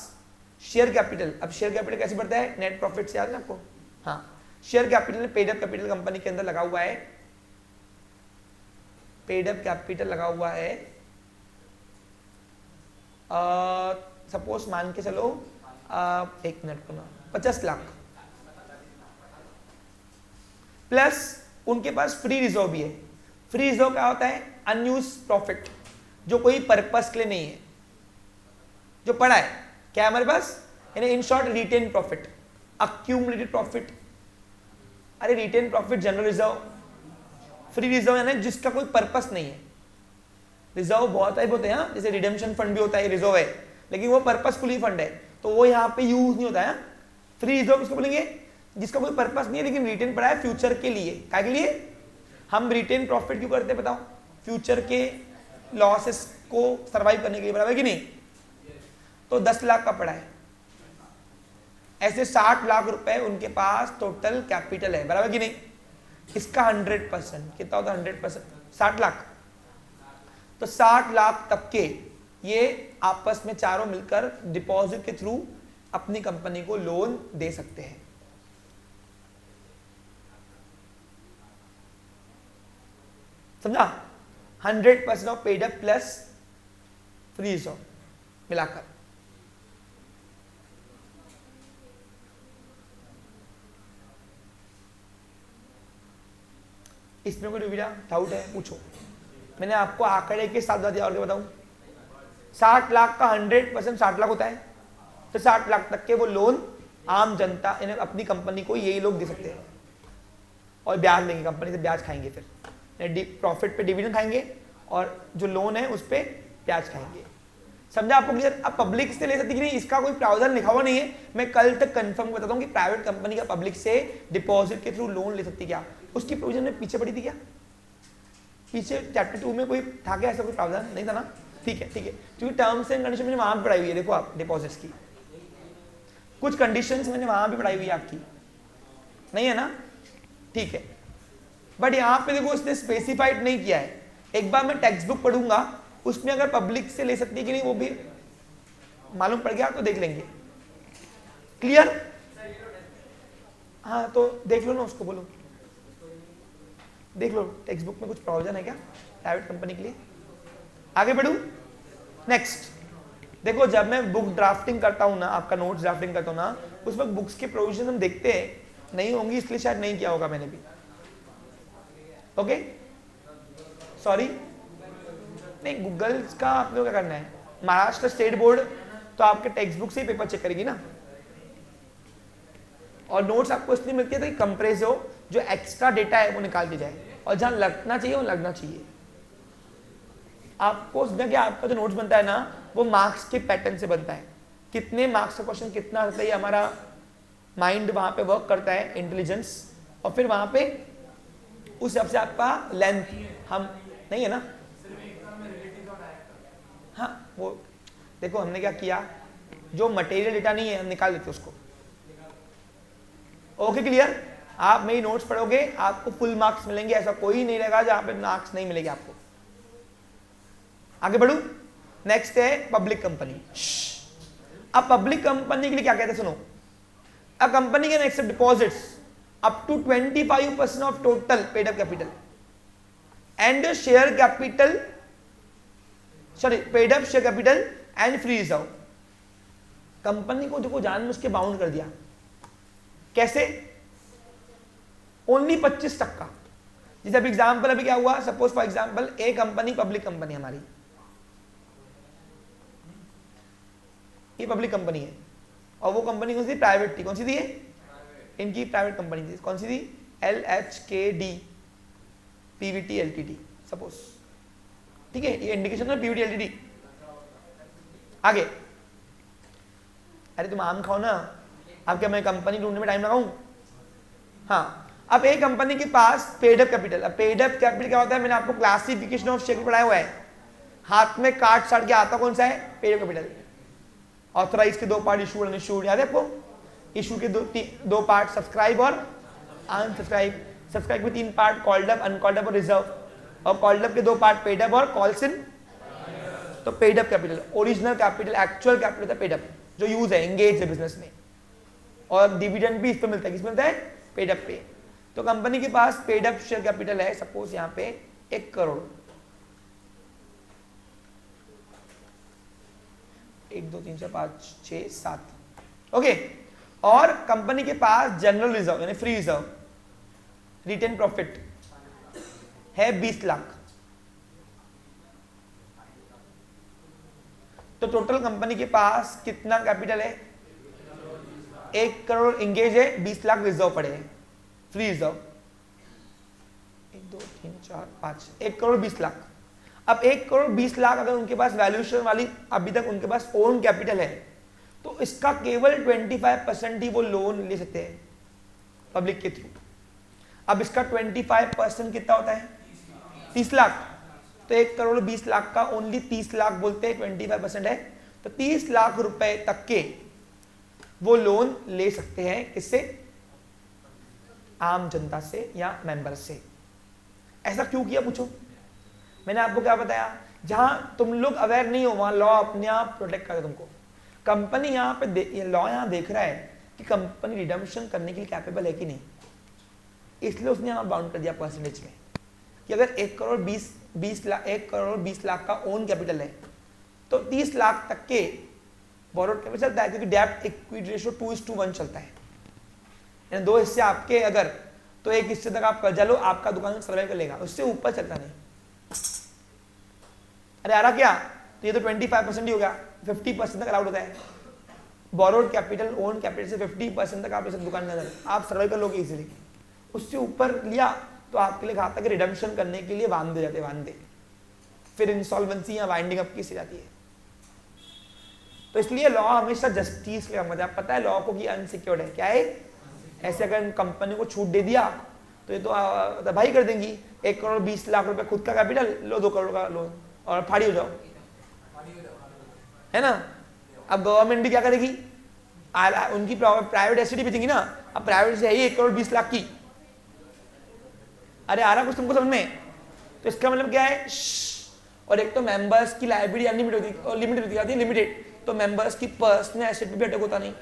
शेयर कैपिटल, अब शेयर कैपिटल कैसे बढ़ता है? नेट प्रॉफिट से, याद है आपको? हाँ, share capital paid up capital company के अंदर लगा हुआ है, पेड अप कैपिटल लगा हुआ है, सपोज मान के चलो एक मिनट को ना 50 लाख, प्लस उनके पास फ्री रिजर्व भी है। फ्री रिजर्व क्या होता है? अनयूज प्रॉफिट, जो कोई पर्पस के लिए नहीं है, जो पड़ा है क्या है हमारे पास, यानी in short retained profit, accumulated profit. अरे retained profit, general reserve, free reserve यानी जिसका कोई पर्पस नहीं है। रिजर्व बहुत टाइप होते हैं, जैसे रिडेम्पशन फंड भी होता है, रिजर्व है, लेकिन वो पर्पसफुली फंड है, तो वो यहाँ पे यूज नहीं होता है। फ्री रिजर्व किसको बोलेंगे? जिसका कोई पर्पस नहीं है लेकिन रिटेन पड़ा है फ्यूचर के लिए। क्या के लिए? हम रिटेन प्रॉफिट क्यों करते हैं बताओ? फ्यूचर के लॉसेस को सरवाइव करने के लिए, बराबर कि नहीं? तो 10 लाख का पड़ा है, ऐसे 60 लाख रुपए उनके पास टोटल कैपिटल है, बराबर कि नहीं? इसका 100% कितना होता है? 100% 60 लाख। तो 60 लाख तक के ये आपस में चारों मिलकर डिपॉजिट के थ्रू अपनी कंपनी को लोन दे सकते हैं। समझा? 100% of paid up plus free reserve मिलाकर। इसमें कोई डाउट है? पूछो। मैंने आपको आंकड़े के साथ बता दिया, और क्या बताऊं? 60 लाख का 100% 60 लाख होता है, तो 60 लाख तक के वो लोन आम जनता इन्हें अपनी कंपनी को यही लोग दे सकते हैं, और ब्याज लेंगे, कंपनी से ब्याज खाएंगे, फिर प्रॉफिट पे डिविडेंड खाएंगे, और जो लोन है उस पर ब्याज खाएंगे। समझा आपको क्लियर? अब पब्लिक से ले सकती कि नहीं, इसका कोई प्रावधान लिखा हुआ नहीं है, मैं कल तक कंफर्म बताता हूँ कि प्राइवेट कंपनी का पब्लिक से डिपॉजिट के थ्रू लोन ले सकती क्या, उसकी प्रोविजन में पीछे पड़ी थी क्या, पीछे चैप्टर 2 में कोई था क्या ऐसा कोई प्रावधान? नहीं था ना, ठीक है क्योंकि टर्म्स एंड कंडीशन मैंने वहां भी पढ़ाई हुई है, देखो आप डिपॉजिट्स की कुछ कंडीशंस मैंने वहां भी पढ़ाई हुई है आपकी, नहीं है ना, ठीक है। बट यहाँ पे देखो इसने स्पेसिफाइड नहीं किया है, एक बार मैं टेक्स्ट बुक पढ़ूंगा उसमें अगर पब्लिक से ले सकती है कि नहीं वो भी मालूम पड़ गया तो देख लेंगे, क्लियर? हाँ तो देख लो ना, उसको बोलो देख लो टेक्स्ट बुक में कुछ प्रोविजन है क्या प्राइवेट कंपनी के लिए। आगे बढ़ू, नेक्स्ट देखो जब मैं बुक ड्राफ्टिंग करता हूं ना, आपका नोट्स ड्राफ्टिंग करता हूं ना, उस वक्त बुक्स के प्रोविजन हम देखते हैं, नहीं होंगी इसलिए शायद नहीं किया होगा मैंने भी, ओके सॉरी नहीं, गूगल का आपको क्या करना है, महाराष्ट्र स्टेट बोर्ड तो आपके टेक्स्ट बुक से ही पेपर चेक करेगी ना, और नोट्स आपको इसलिए मिलती है तो कंप्रेस हो, जो एक्स्ट्रा डेटा है वो निकाल दिया जाए, और जहां लगना चाहिए वो लगना चाहिए। आपको समझा कि आपका जो नोट्स बनता है ना वो मार्क्स के पैटर्न से बनता है, कितने मार्क्स का क्वेश्चन कितना आता है, हमारा माइंड वहां पे वर्क करता है, इंटेलिजेंस, और फिर वहां पे उस हिसाब से आपका लेंथ हम नहीं है ना। हाँ वो देखो हमने क्या किया, जो मटेरियल डेटा नहीं है हम निकाल देते उसको, ओके क्लियर? आप मेरी नोट्स पढ़ोगे आपको फुल मार्क्स मिलेंगे, ऐसा कोई नहीं रहेगा जहां पे मार्क्स नहीं मिलेंगे आपको। आगे बढ़ू, नेक्स्ट है पब्लिक कंपनी। अब पब्लिक कंपनी के लिए क्या कहते हैं सुनो, a company can accept deposits up to 25% of total paid up capital and share capital, sorry paid up share capital and free reserve. Company को देखो जानबूझ के बाउंड कर दिया, कैसे? ओनली 25%। जैसे अभी एग्जाम्पल अभी क्या हुआ, suppose for example A company public company हमारी, ये पब्लिक कंपनी है और वो कंपनी कौन सी थी, प्राइवेट थी, कौन सी थी ये? इनकी प्राइवेट कंपनी थी, कौन सी थी? LHKD PVT LTD सपोज, ठीक है, ये इंडिकेशन है PVT LTD। आगे, अरे तुम आम खाओ ना, अब क्या मैं कंपनी ढूंढने में टाइम लगाऊं? हाँ, अब एक कंपनी के पास पेड अप कैपिटल, अब पेड अप कैपिटल क्या होता है, मैंने आपको क्लासिफिकेशन ऑफ शेयर पढ़ाया हुआ है, हाथ में काट साट के आता कौन सा है, पेड अप कैपिटल। ऑथराइज के 2 पार्ट, इशूड अनइशूड, याद है आपको? इशू के दो पार्ट, सब्सक्राइब और अनसब्सक्राइब, सब्सक्राइब के 3 part, called up, uncalled up और रिजर्व, और कॉल्ड अप के 2 पार्ट, पेड अप और कॉल्स इन। तो paid up capital, original capital, actual capital paid up, जो यूज है, एंगेज है बिजनेस में, और डिविडेंड भी इस पे मिलता है, किस मिलता है? पेड अप पे। तो कंपनी के पास पेड अप शेयर कैपिटल है सपोज यहाँ पे 1 करोड़, 1 2 3 4 5 6 7, ओके, और कंपनी के पास जनरल रिजर्व यानी फ्री रिजर्व, रिटेन प्रॉफिट है 20 लाख। तो टोटल कंपनी के पास कितना कैपिटल है? 1 करोड़ इंगेज है, 20 लाख रिजर्व पड़े हैं, फ्री रिजर्व, 1 2 3 4 5, 1 करोड़ 20 लाख। अब 1 करोड़ 20 लाख अगर उनके पास वैल्यूएशन वाली अभी तक उनके पास ओन कैपिटल है, तो इसका केवल 25% ही वो लोन ले सकते हैं पब्लिक के थ्रू। अब इसका 25% कितना होता है? 30 लाख। तो 1 करोड़ 20 लाख का ओनली 30 लाख बोलते हैं 25% है, तो 30 लाख रुपए तक के वो लोन ले सकते हैं, किससे? आम जनता से या मेंबर से। ऐसा क्यों किया पूछो? मैंने आपको क्या बताया, जहां तुम लोग अवेयर नहीं हो वहां लॉ अपने आप प्रोटेक्ट करता तुमको। कंपनी यहाँ पे लॉ यहाँ देख रहा है कि कंपनी रिडम्पशन करने के लिए कैपेबल है कि नहीं, इसलिए उसने यहाँ बाउंड कर दिया परसेंटेज में कि अगर 1 करोड़ 20 लाख का ओन कैपिटल है तो 30 लाख तक के बोरोड कैपिटल चलता है, क्योंकि डेब्ट इक्विटी रेशियो 2:1 चलता है, यानी 2 हिस्से आपके अगर, तो 1 हिस्से तक आप कर्जा लो, आपका दुकान सर्वाइव कर लेगा, उससे ऊपर चलता नहीं। अरे आ रहा क्या, तो ये तो 25% ही हो गया, 50% तक अलाउड होता है। बोरोड कैपिटल ओन कैपिटल से 50% तक आप इस दुकान के अंदर आप सर्वाइव कर लोगे इजीली। उससे ऊपर लिया तो आपके लिए खाता कि रिडम्पशन करने के लिए वांदे जाते, वांदे, फिर इंसॉल्वेंसी या वाइंडिंग अप की जाती है। तो इसलिए लॉ हमेशा जस्टिस के काम करता है। पता है लॉ को कि अनसिक्योर्ड है, क्या है, ऐसे अगर कंपनी को छूट दे दिया तो ये तो तबाही कर देंगी। 1 करोड़ 20 लाख रुपए खुद का कैपिटल लो, 2 करोड़ का लोन और फाड़ी हो जाओ, है ना। अब गवर्नमेंट भी क्या करेगी, उनकी प्राइवेट एसिड बेचेंगी ना। अब प्राइवेट से है ही 1 करोड़ 20 लाख की, अरे आ रहा कुछ तुमको समझ में। तो इसका मतलब क्या है, और एक तो मेंबर्स की लायबिलिटी अनलिमिटेड होती है, लिमिटेड होती है, लिमिटेड, तो मेंबर्स की पर्सनल एसेट पे भी अटैक होता नहीं।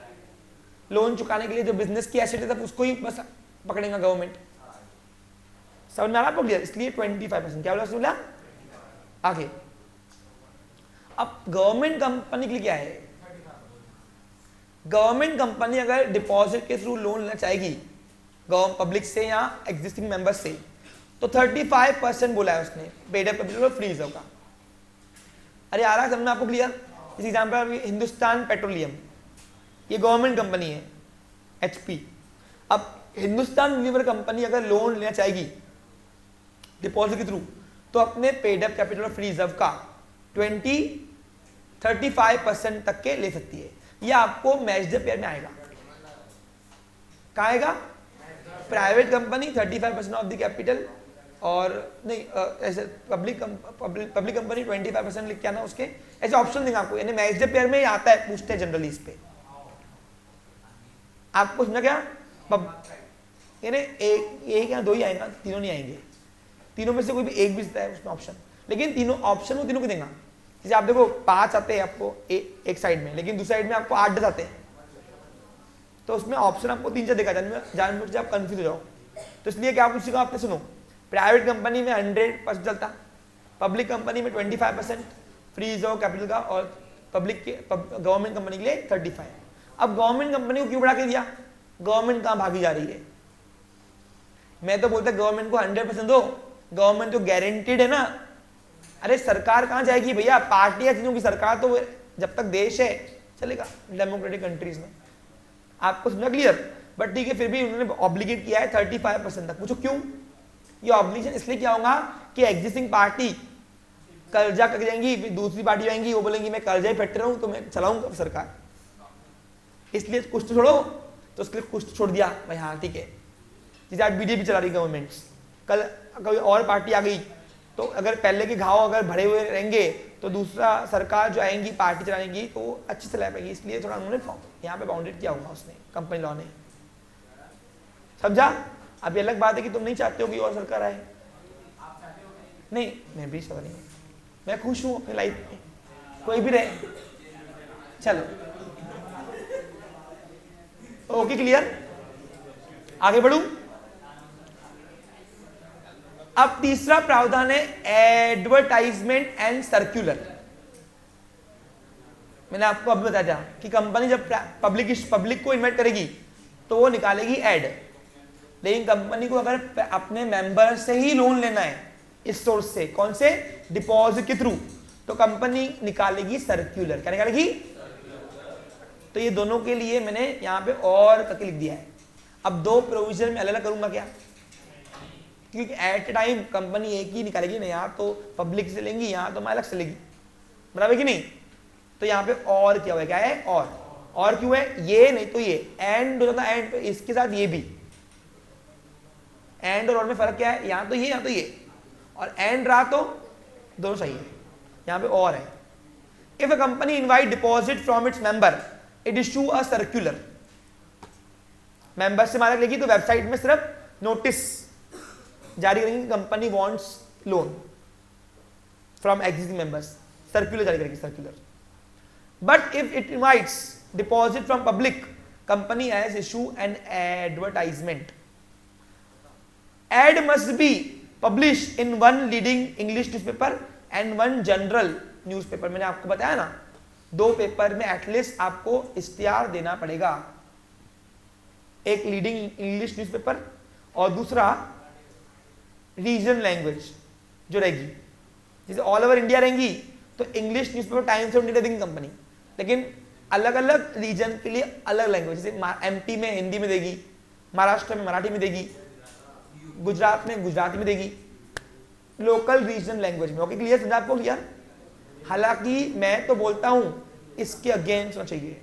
लोन चुकाने के लिए जो बिजनेस की एसेट है तब उसको ही बस पकड़ेगा गवर्नमेंट। समझ में आ रहा आपको क्लियर। इसलिए 25%, क्या बोला आगे। अब गवर्नमेंट कंपनी के लिए क्या है, गवर्नमेंट कंपनी अगर डिपॉजिट के थ्रू लोन लेना चाहेगी पब्लिक से या एग्जिस्टिंग मेंबर्स से, तो 35% बोला है उसने पेड अप कैपिटल और फ्री रिजर्व का। अरे आ रहा है समझ में आपको क्लियर। इस एग्जाम्पल हिंदुस्तान पेट्रोलियम, ये गवर्नमेंट कंपनी है HP। अब हिंदुस्तान यूनिलीवर कंपनी अगर लोन लेना चाहेगी डिपॉजिट के थ्रू, तो अपने पेड अप कैपिटल और फ्री रिजर्व का 35% तक के ले सकती है। ये आपको मैच द पेयर में आएगा। कहाँ आएगा, private company 35% of the capital, और नहीं ऐसे पब्लिक कंपनी 25% लिख के आना उसके, ऐसे ऑप्शन देंगे आपको, यानी मैच द पेयर में ही आता है, पूछते हैं जनरली इस पे। आपको समझा क्या, यानी एक या 2 ही आएगा, तीनों नहीं आएंगे। तीनों में से कोई भी एक भी देता है उसमें ऑप्शन, लेकिन तीनों ऑप्शन वो तीनों को देगा। जैसे आप देखो 5 आते हैं आपको एक साइड में, लेकिन दूसरी साइड में आपको 8 आते हैं, तो उसमें ऑप्शन आपको 3 से देखा, जानबूझ से आप कंफ्यूज हो जाओ। तो इसलिए क्या आप उसी को आपने सुनो, प्राइवेट कंपनी में 100% चलता, पब्लिक कंपनी में 25% फ्री रिजर्व कैपिटल का, और पब्लिक के गवर्नमेंट कंपनी के लिए 35। अब गवर्नमेंट कंपनी को क्यों बढ़ा के दिया, गवर्नमेंट कहाँ भागी जा रही है। मैं तो बोलता गवर्नमेंट को 100% दो, गवर्नमेंट तो गारंटीड है ना। अरे सरकार कहाँ जाएगी भैया, पार्टियां चीजों की सरकार तो जब तक देश है चलेगा डेमोक्रेटिक कंट्रीज में। आपको समझा क्लियर। बट ठीक है, फिर भी उन्होंने ऑब्लिगेट किया है 35% तक। पूछो क्यों, ये ऑब्लिगेशन इसलिए क्या होगा कि एग्जिस्टिंग पार्टी कर्जा कर जाएंगी, फिर दूसरी पार्टी आएंगी, वो बोलेंगी मैं कर्जा ही फेंट रहा हूं तो मैं चलाऊंगा सरकार, इसलिए कुछ तो छोड़ो। तो उसके लिए कुछ तो छोड़ दिया भाई, हाँ ठीक है। जैसे आज बीजेपी चला रही गवर्नमेंट, कल कोई और पार्टी आ गई, तो अगर पहले के घाव अगर भरे हुए रहेंगे तो दूसरा सरकार जो आएंगी पार्टी चलाएंगी तो वो अच्छी चला पाएगी। इसलिए थोड़ा उन्होंने यहाँ पे बाउंडेड किया होगा उसने, कंपनी लॉ ने। समझा। अब ये अलग बात है कि तुम नहीं चाहते हो कि और सरकार आए, नहीं मैं भी चाहता नहीं, मैं खुश हूँ अपनी लाइफ में, कोई भी रहे। चलो ओके क्लियर, आगे बढ़ूं। अब तीसरा प्रावधान है एडवर्टाइजमेंट एंड सर्कुलर। मैंने आपको अभी बताया था कि कंपनी जब पब्लिक को इन्वाइट करेगी तो वो निकालेगी एड, लेकिन कंपनी को अगर अपने मेंबर से ही लोन लेना है इस सोर्स से, कौन से, डिपॉजिट के थ्रू, तो कंपनी निकालेगी सर्कुलर। क्या निकालेगी, तो ये दोनों के लिए मैंने यहां पे और करके लिख दिया है। अब 2 प्रोविजन में अलग अलग करूंगा क्या, क्योंकि एट टाइम कंपनी एक ही निकालेगी ना, यहाँ तो पब्लिक से लेंगी, यहाँ तो अलग से लेगी, बराबर कि नहीं। तो यहाँ पे और क्या हुआ, क्या है और क्यों है, ये नहीं तो ये एंड हो जाता, एंड इसके साथ ये भी, एंड और में फर्क क्या है, यहाँ तो ये यहाँ तो ये, और एंड रहा तो दोनों सही है। यहाँ पे और है, if a company invite deposit from its member it issue a circular. Member से मालिक लेगी तो वेबसाइट में सिर्फ नोटिस जारी करेंगे, company wants loan from existing members, circular जारी करेगी, circular. But if it invites deposit from public, company has issue an advertisement. Ad must be publish in 1 leading English newspaper and 1 general newspaper. मैंने आपको बताया ना, 2 paper में at least आपको इश्तिहार देना पड़ेगा, एक लीडिंग इंग्लिश न्यूज़पेपर और दूसरा रीजनल लैंग्वेज जो रहेगी। जैसे ऑल ओवर इंडिया रहेंगी तो English newspaper times of India देगी कंपनी, लेकिन अलग अलग रीजन के लिए अलग लैंग्वेज, जैसे MP में हिंदी में देगी, महाराष्ट्र में मराठी में देगी, गुजरात में गुजराती में देगी, लोकल रीजनल लैंग्वेज में। ओके क्लियर, समझा आपको क्लियर। हालांकि मैं तो बोलता हूं इसके अगेंस्ट होना चाहिए।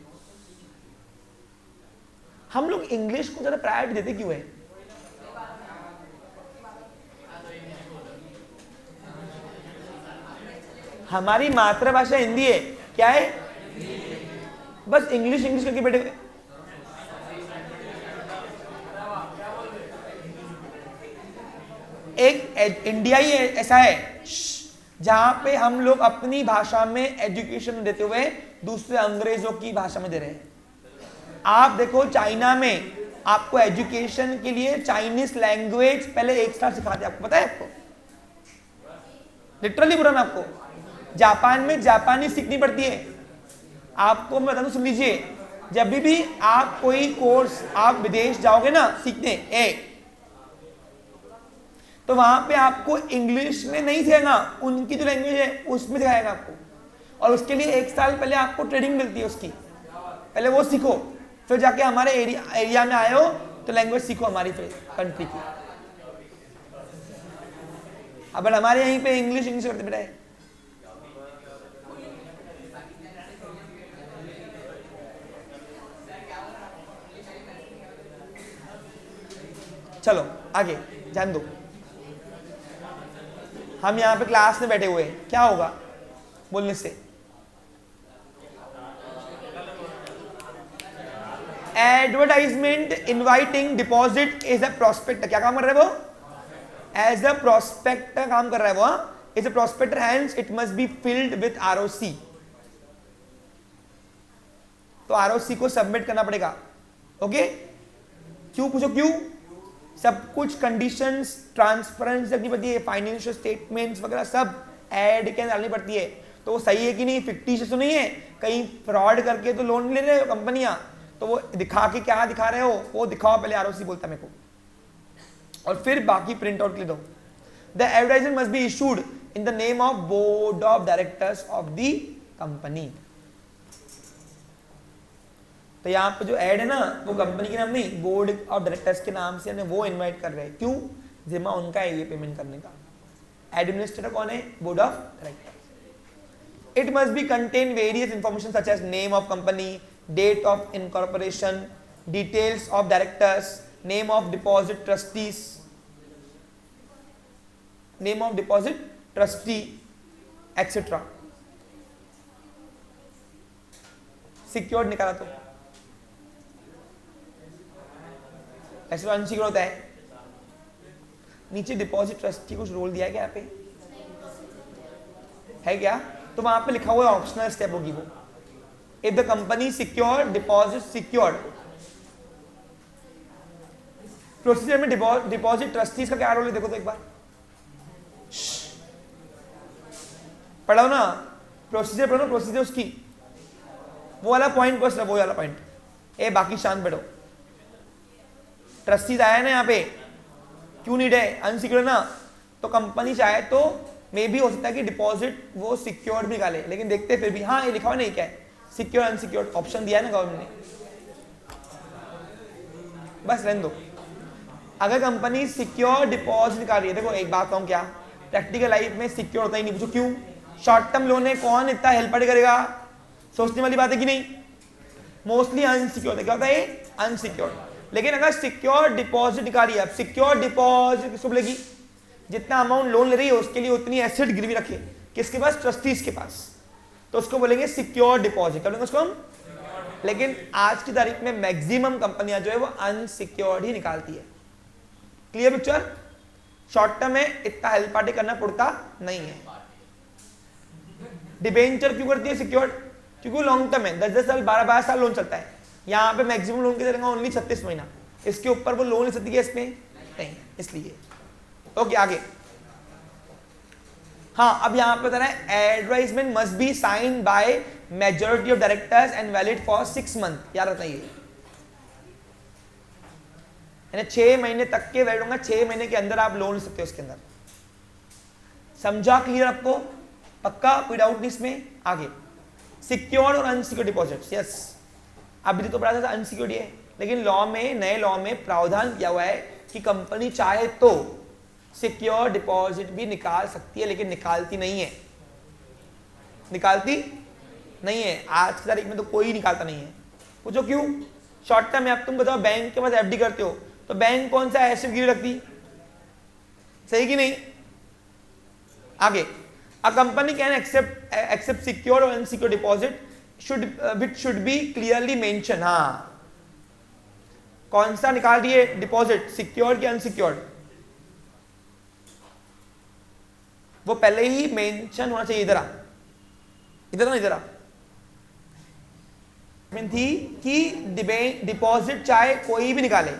हम लोग इंग्लिश को ज्यादा प्रायोरिटी देते क्यों है? हमारी मातृभाषा हिंदी है, क्या है? बस इंग्लिश इंग्लिश करके बैठे हुए। एक इंडिया ही ऐसा है जहां पे हम लोग अपनी भाषा में एजुकेशन देते हुए दूसरे अंग्रेजों की भाषा में दे रहे हैं। आप देखो चाइना में आपको एजुकेशन के लिए चाइनीज लैंग्वेज पहले 1 साल सिखाते हैं, आपको पता है? आपको लिटरली बुरा ना, आपको जापान में जापानी सीखनी पड़ती है। आपको मैं बता दूं, सुन लीजिए, जब भी आप कोई कोर्स आप विदेश जाओगे ना सीखने तो वहां पे आपको इंग्लिश में नहीं सिखाएगा, उनकी जो लैंग्वेज है उसमें सिखाएगा आपको। और उसके लिए 1 साल पहले आपको ट्रेनिंग मिलती है उसकी, पहले वो सीखो, फिर जाके हमारे एरिया में आए हो तो लैंग्वेज सीखो हमारी कंट्री की। अब हमारे यहीं पे इंग्लिश इंग्लिश करते बैठे। चलो आगे जान दो। हम यहां पे क्लास में बैठे हुए हैं, क्या होगा बोलने से? Advertisement inviting deposit is a prospect. क्या काम कर रहा है वो? एज अ प्रोस्पेक्टर काम कर रहा है वो। Is a prospector, hence it must be filled with ROC. तो आरओसी को सबमिट करना पड़ेगा। ओके, क्यों पूछो क्यों? सब कुछ कंडीशंस ट्रांसपेरेंसी रखनी पड़ती है, फाइनेंशियल स्टेटमेंट्स वगैरह सब ऐड के डालनी पड़ती है। तो वो सही है कि नहीं, फिक्टिशियस तो नहीं है, कहीं फ्रॉड करके तो लोन ले रहे हो कंपनियां, तो वो दिखा के क्या दिखा रहे हो वो दिखाओ पहले, आरओसी बोलता है मेरे को, और फिर बाकी प्रिंट आउट ले दो। The advertisement must be issued in the name of board of directors of the company. तो यहाँ पे जो ऐड है ना वो कंपनी के नाम नहीं, बोर्ड ऑफ डायरेक्टर्स के नाम से वो इनवाइट कर रहे हैं। क्यों? जिम्मा उनका है ये पेमेंट करने का। एडमिनिस्ट्रेटर कौन है? Board of directors. It must be contain various information such as name of company, date of incorporation, details of directors, name of deposit trustees, name of deposit trustee etcetera. Secured निकाला तो ऐसे तो unsecured होता है। नीचे deposit trustee कुछ role दिया है क्या यहाँ पे? है क्या? तो वहां पे लिखा हुआ है ऑप्शनल स्टेप होगी वो। If the company secured, deposit secured. Procedure में डिपॉजिट ट्रस्टीज का क्या रोल है देखो तो एक बार पढ़ो ना, प्रोसीजर पढ़ो, प्रोसीजर उसकी वो वाला पॉइंट बस, वो वाला पॉइंट। ए बाकी शांत बैठो। ट्रस्टीज आया ना यहाँ पे, क्यों नीड है? अनसिक्योर्ड ना, तो कंपनी चाहे तो मे भी हो सकता है कि डिपॉजिट वो सिक्योर्ड भी निकाले, लेकिन देखते फिर भी हाँ ये लिखा हुआ नहीं क्या है, सिक्योर अनसिक्योर्ड ऑप्शन दिया है ना गवर्नमेंट ने, बस रहने दो। अगर कंपनी सिक्योर डिपॉजिट निकाल रही है, देखो एक बात कहूँ क्या, प्रैक्टिकल लाइफ में सिक्योर होता ही नहीं। पूछो क्यों? शॉर्ट टर्म लोन है, कौन इतना हेल्प करेगा? सोचने वाली बात है कि नहीं? मोस्टली अनसिक्योर्ड है। क्या होता है? अनसिक्योर्ड। लेकिन अगर सिक्योर डिपॉजिट निकाली है, अब सिक्योर डिपॉजिट किसको मिलेगी? जितना अमाउंट लोन ले रही है उसके लिए उतनी एसेट गिरवी रखे, किसके पास? ट्रस्टीज के पास, तो उसको बोलेंगे सिक्योर डिपॉजिट। बोलेंगे उसको हम। लेकिन आज की तारीख में मैक्सिमम कंपनियां जो है वो अनसिक्योर्ड ही निकालती है। Clear picture? शॉर्ट टर्म में इतना हेल्प पार्टी करना पड़ता नहीं है। डिबेंचर क्यों करती है सिक्योर्ड? क्योंकि लॉन्ग टर्म है, 10-10 साल 12-12 साल लोन चलता है। यहाँ पे मैक्सिमम लोन की तरह ओनली 36 महीना, इसके ऊपर वो लोन ले सकती है इसमें नहीं, इसलिए। ओके आगे। हाँ अब यहाँ पे बता रहा है advertisement must be sign by majority of directors and valid for 6 month. याद रखना ये 6 महीने तक के वैलिड होगा, 6 महीने के अंदर आप लोन ले सकते हो उसके अंदर। समझा? क्लियर आपको? पक्का? कोई डाउट नहीं इसमें? आगे सिक्योर्ड और अनसिक्योर्ड डिपॉजिट्स। यस, अभी तो पढ़ा था अनसिक्योर्ड है, लेकिन लॉ में, नए लॉ में प्रावधान किया हुआ है कि कंपनी चाहे तो सिक्योर डिपॉजिट भी निकाल सकती है, लेकिन निकालती नहीं है। निकालती नहीं है, आज की तारीख में तो कोई निकालता नहीं है। पूछो क्यों? शॉर्ट टर्म में आप तुम बताओ, बैंक के पास एफडी करते हो तो बैंक कौन सा एसेट गिरवी रखती? सही कि नहीं? आगे, a company can accept secure और unsecure deposit which should be clearly mentioned। हाँ, कौन सा निकाल रही है डिपॉजिट, सिक्योर्ड कि अनसिक्योर्ड? वो पहले ही मेंशन होना चाहिए। इधर आ, इधर ना, इधर आ। थी कि डिपॉजिट चाहे कोई भी निकाले,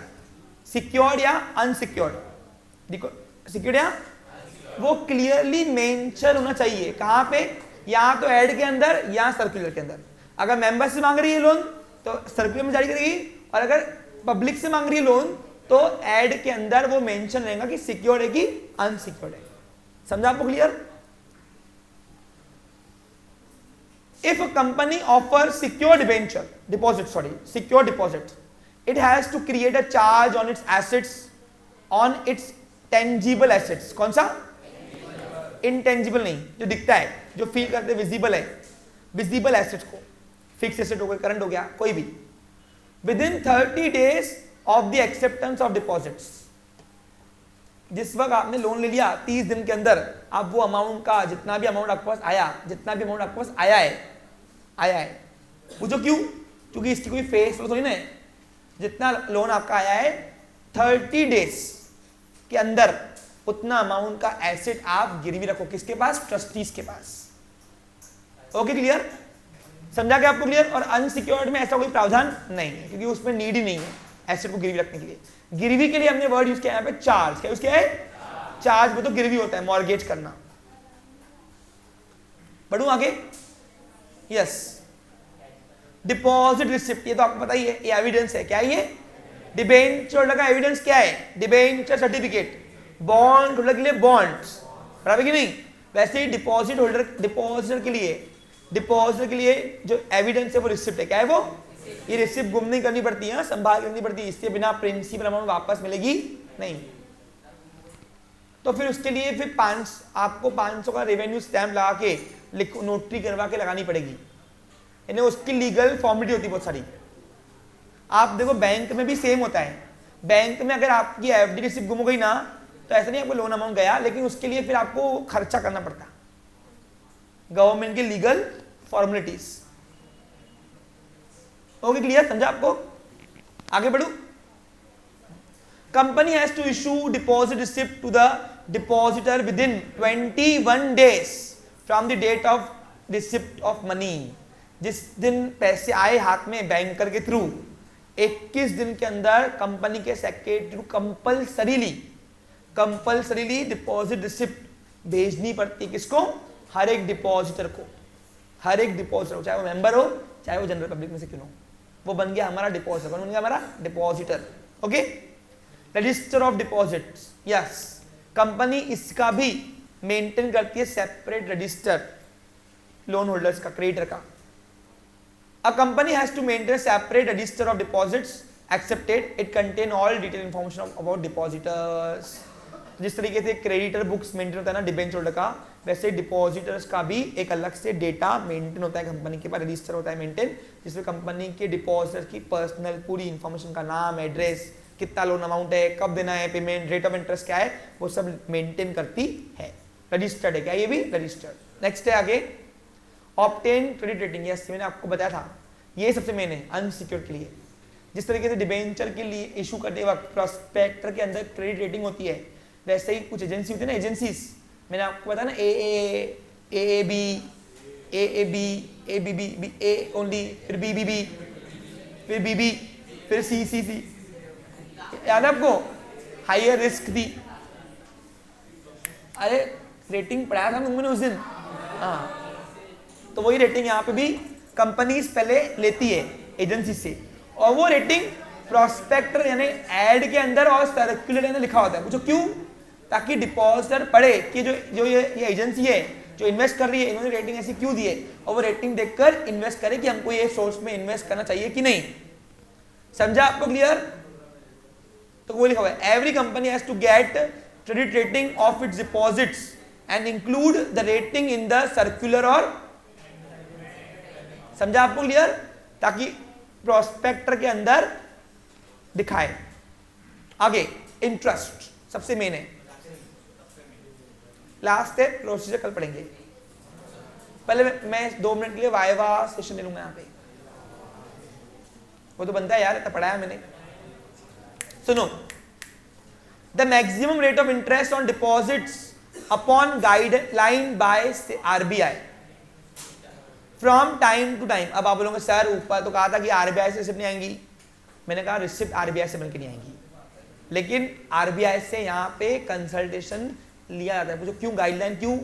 सिक्योर्ड या अनसिक्योर्ड, सिक्योर्ड या, वो क्लियरली मेंशन होना चाहिए। कहां पे? या तो एड के अंदर या सर्कुलर के अंदर। अगर मेंबर से मांग रही है लोन तो सर्कुलर में जारी करेगी, और अगर पब्लिक से मांग रही है लोन तो एड के अंदर वो मेंशन रहेगा कि सिक्योर्ड है कि अनसिक्योर्ड है। समझा आपको? Clear? If a company offers secure deposit, it has to create a charge on its assets, on its tangible assets। कौन सा? Intangible नहीं, जो दिखता है, जो फील करते, विजिबल है, विजिबल एसेट्स को, फिक्स एसेट हो गया, करंट हो गया, कोई भी, within 30 days of the acceptance of deposits. जिस वक्त आपने लोन ले लिया 30 दिन के अंदर आप वो अमाउंट का, जितना भी अमाउंट आपके पास आया है, पूछो क्यों? क्योंकि इसकी कोई फेस थोड़ी ना है। जितना लोन आपका आया है 30 days के अंदर उतना अमाउंट का एसेट आप गिरवी रखो। किसके पास? ट्रस्टीज के पास। Okay, clear? समझा क्या आपको? क्लियर? और अनसिक्योर्ड में ऐसा कोई प्रावधान नहीं है, क्योंकि उसमें नीड ही नहीं है एसेट को गिरवी रखने के लिए। गिरवी के लिए हमने वर्ड यूज किया यहाँ पे चार्ज। क्या यूज किया है? चार्ज। वो तो गिरवी होता है, मॉर्गेज करना। बढ़ू आगे? यस, डिपॉजिट रिसिप्ट, ये तो आपको पता ही है, ये एविडेंस है। क्या है ये? डिबेंचर का एविडेंस क्या है? Debenture certificate. बॉन्ड होल्डर के लिए बॉन्ड्स, बराबर कि नहीं? वैसे ही डिपॉजिटर के लिए जो एविडेंस है वो रिसिप्ट है। क्या है वो? ये रिसिप्ट गुम नहीं करनी पड़ती है, संभाल करनी पड़ती है, इससे बिना प्रिंसिपल अमाउंट वापस मिलेगी नहीं। तो फिर उसके लिए फिर आपको 500 का रेवेन्यू स्टैम्प लगा के नोटरी करवा के लगानी पड़ेगी, यानी उसकी लीगल फॉर्मेलिटी होती है बहुत सारी। आप देखो बैंक में भी सेम होता है। बैंक में अगर आपकी एफडी रिसिप्ट गुम हो गई ना, तो ऐसा नहीं आपको लोन अमाउंट गया, लेकिन उसके लिए फिर आपको खर्चा करना पड़ता, गवर्नमेंट की लीगल फॉर्मेलिटीज। Okay, clear? समझा आपको? आगे बढ़ू। Company has to issue deposit receipt to the depositor within 21 days from the date of receipt of money. जिस दिन पैसे आए हाथ में बैंकर के थ्रू, 21 दिन के अंदर कंपनी के सेक्रेटरी कंपल्सरीली डिपॉजिट रिसिप्ट भेजनी पड़ती है। किसको? हर एक डिपॉजिटर को। हर एक डिपॉजिटर, चाहे वो मेंबर हो चाहे वो जनरल पब्लिक में से क्यों हो, वो बन गया हमारा डिपॉजिटर। कौन बन गया? हमारा depositor. Okay, register of deposits, yes, company इसका भी मेंटेन करती है सेपरेट रजिस्टर लोन होल्डर्स का, क्रेडिटर का। A company has to maintain a separate register of deposits accepted. It contain all detailed information about depositors. जिस तरीके से creditor books maintain होता है ना डिबेंचर होल्डर का, वैसे डिपॉजिटर्स का भी एक अलग से डेटा मेंटेन होता है कंपनी के पास, रजिस्टर होता है मेंटेन, जिसमें कंपनी के डिपॉजिटर्स की पर्सनल पूरी इंफॉर्मेशन का नाम, एड्रेस, कितना लोन अमाउंट है, कब देना है पेमेंट, रेट ऑफ इंटरेस्ट क्या है, वो सब मेंटेन करती है। रजिस्टर्ड है। क्या ये भी? रजिस्टर्ड। नेक्स्ट है आगे, ऑब्टेन क्रेडिट रेटिंग। यस, मैंने आपको बताया था, ये सबसे मेन है अनसिक्योर्ड के लिए। जिस तरीके से डिबेंचर के लिए इशू करते वक्त प्रोस्पेक्टर के अंदर क्रेडिट रेटिंग होती है, वैसे ही कुछ एजेंसी होती है ना, एजेंसीज, मैंने आपको बताया ना, AAB, A ओनली, फिर BBB, फिर BB, फिर CCC, याद है आपको? हायर रिस्क थी। अरे रेटिंग पढ़ाया था मैंने उस दिन। हाँ, तो वही रेटिंग यहाँ पे भी कंपनीज पहले लेती है एजेंसी से, और वो रेटिंग प्रोस्पेक्टर यानी एड के अंदर और सर्कुलर के अंदर लिखा होता है। पूछो क्यों? ताकि डिपॉजिटर पढ़े कि जो ये एजेंसी है जो इन्वेस्ट कर रही है, इन्होंने रेटिंग ऐसी क्यों दी है, और वो रेटिंग देखकर इन्वेस्ट करे कि हमको ये सोर्स में इन्वेस्ट करना चाहिए कि नहीं। समझा आपको? क्लियर? तो वो लिखा हुआ है, every company has to get credit rating of its deposits and include the rating in the circular और समझा आपको क्लियर, ताकि प्रोस्पेक्टर के अंदर दिखाए। आगे इंटरेस्ट सबसे मेन है, लास्ट है प्रोसीजर, कल पढ़ेंगे। पहले मैं 2 मिनट के लिए वाइवा सेशन ले लूंगा यहाँ पे, वो तो बनता है यार, इतना पढ़ाया मैंने। सुनो, the maximum rate of interest on deposits upon guideline by RBI from time to time. अब आप बोलोगे सर ऊपर तो कहा था कि आरबीआई से रिसिप्ट नहीं आएंगी, मैंने कहा रिसिप्ट आरबीआई से मिलकर नहीं आएंगी, लेकिन आरबीआई से यहाँ पे कंसल्टेशन लिया जाता है। पूछो क्यों गाइडलाइन, क्यों?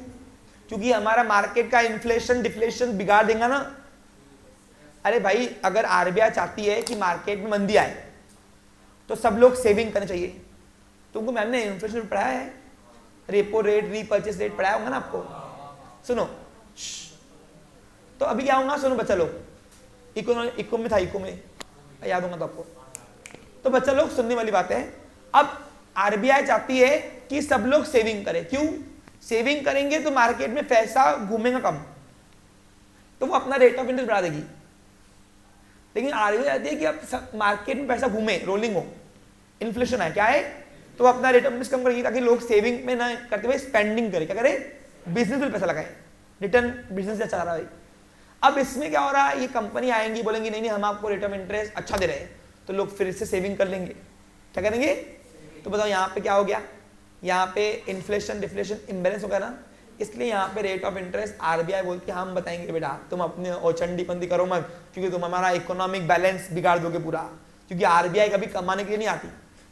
क्योंकि हमारा मार्केट का इन्फ्लेशन डिफ्लेशन बिगाड़ देगा ना। अरे भाई अगर आरबीआई चाहती है कि मार्केट में मंदी आए तो सब लोग सेविंग करने चाहिए। तुमको मैम ने इन्फ्लेशन पढ़ाया है, रेपो रेट, रीपर्चेस रेट पढ़ाया होगा ना आपको। सुनो, तो अभी क्या होगा, सुनो बच्चा लोग, इको में था, इको में याद होगा तो आपको। तो बच्चा लोग सुनने वाली बात है, अब आरबीआई चाहती है कि सब लोग सेविंग करें। क्यों? सेविंग करेंगे तो मार्केट में पैसा घूमेगा कम, तो वो अपना रेट ऑफ इंटरेस्ट बढ़ा देगी। लेकिन आरबीआई चाहती है कि अब मार्केट में पैसा घूमे, रोलिंग हो, इन्फ्लेशन है, क्या है, तो अपना रेट ऑफ इंटरेस्ट कम करेगी, ताकि लोग सेविंग में ना करते हुए स्पेंडिंग करें। क्या करें? बिजनेस में पैसा लगाए, रिटर्न बिजनेस से अच्छा रहा है। अब इसमें क्या हो रहा है, ये कंपनी आएंगी बोलेंगी नहीं नहीं हम आपको रेट ऑफ इंटरेस्ट अच्छा दे रहे हैं, तो लोग फिर से सेविंग कर लेंगे। क्या करेंगे? तो बताओ यहाँ पे क्या हो गया, यहाँ पे इन्फ्लेशन डिफ्लेशन इम्बेलेंस हो गया ना, इसलिए यहाँ पे रेट ऑफ इंटरेस्ट आरबीआई बोलती है हम बताएंगे बेटा तुम अपने ओचंडी पंदी करो मत, क्योंकि तुम हमारा इकोनॉमिक बैलेंस बिगाड़ दोगे पूरा। क्योंकि आरबीआई कभी कमाने के लिए नहीं आती,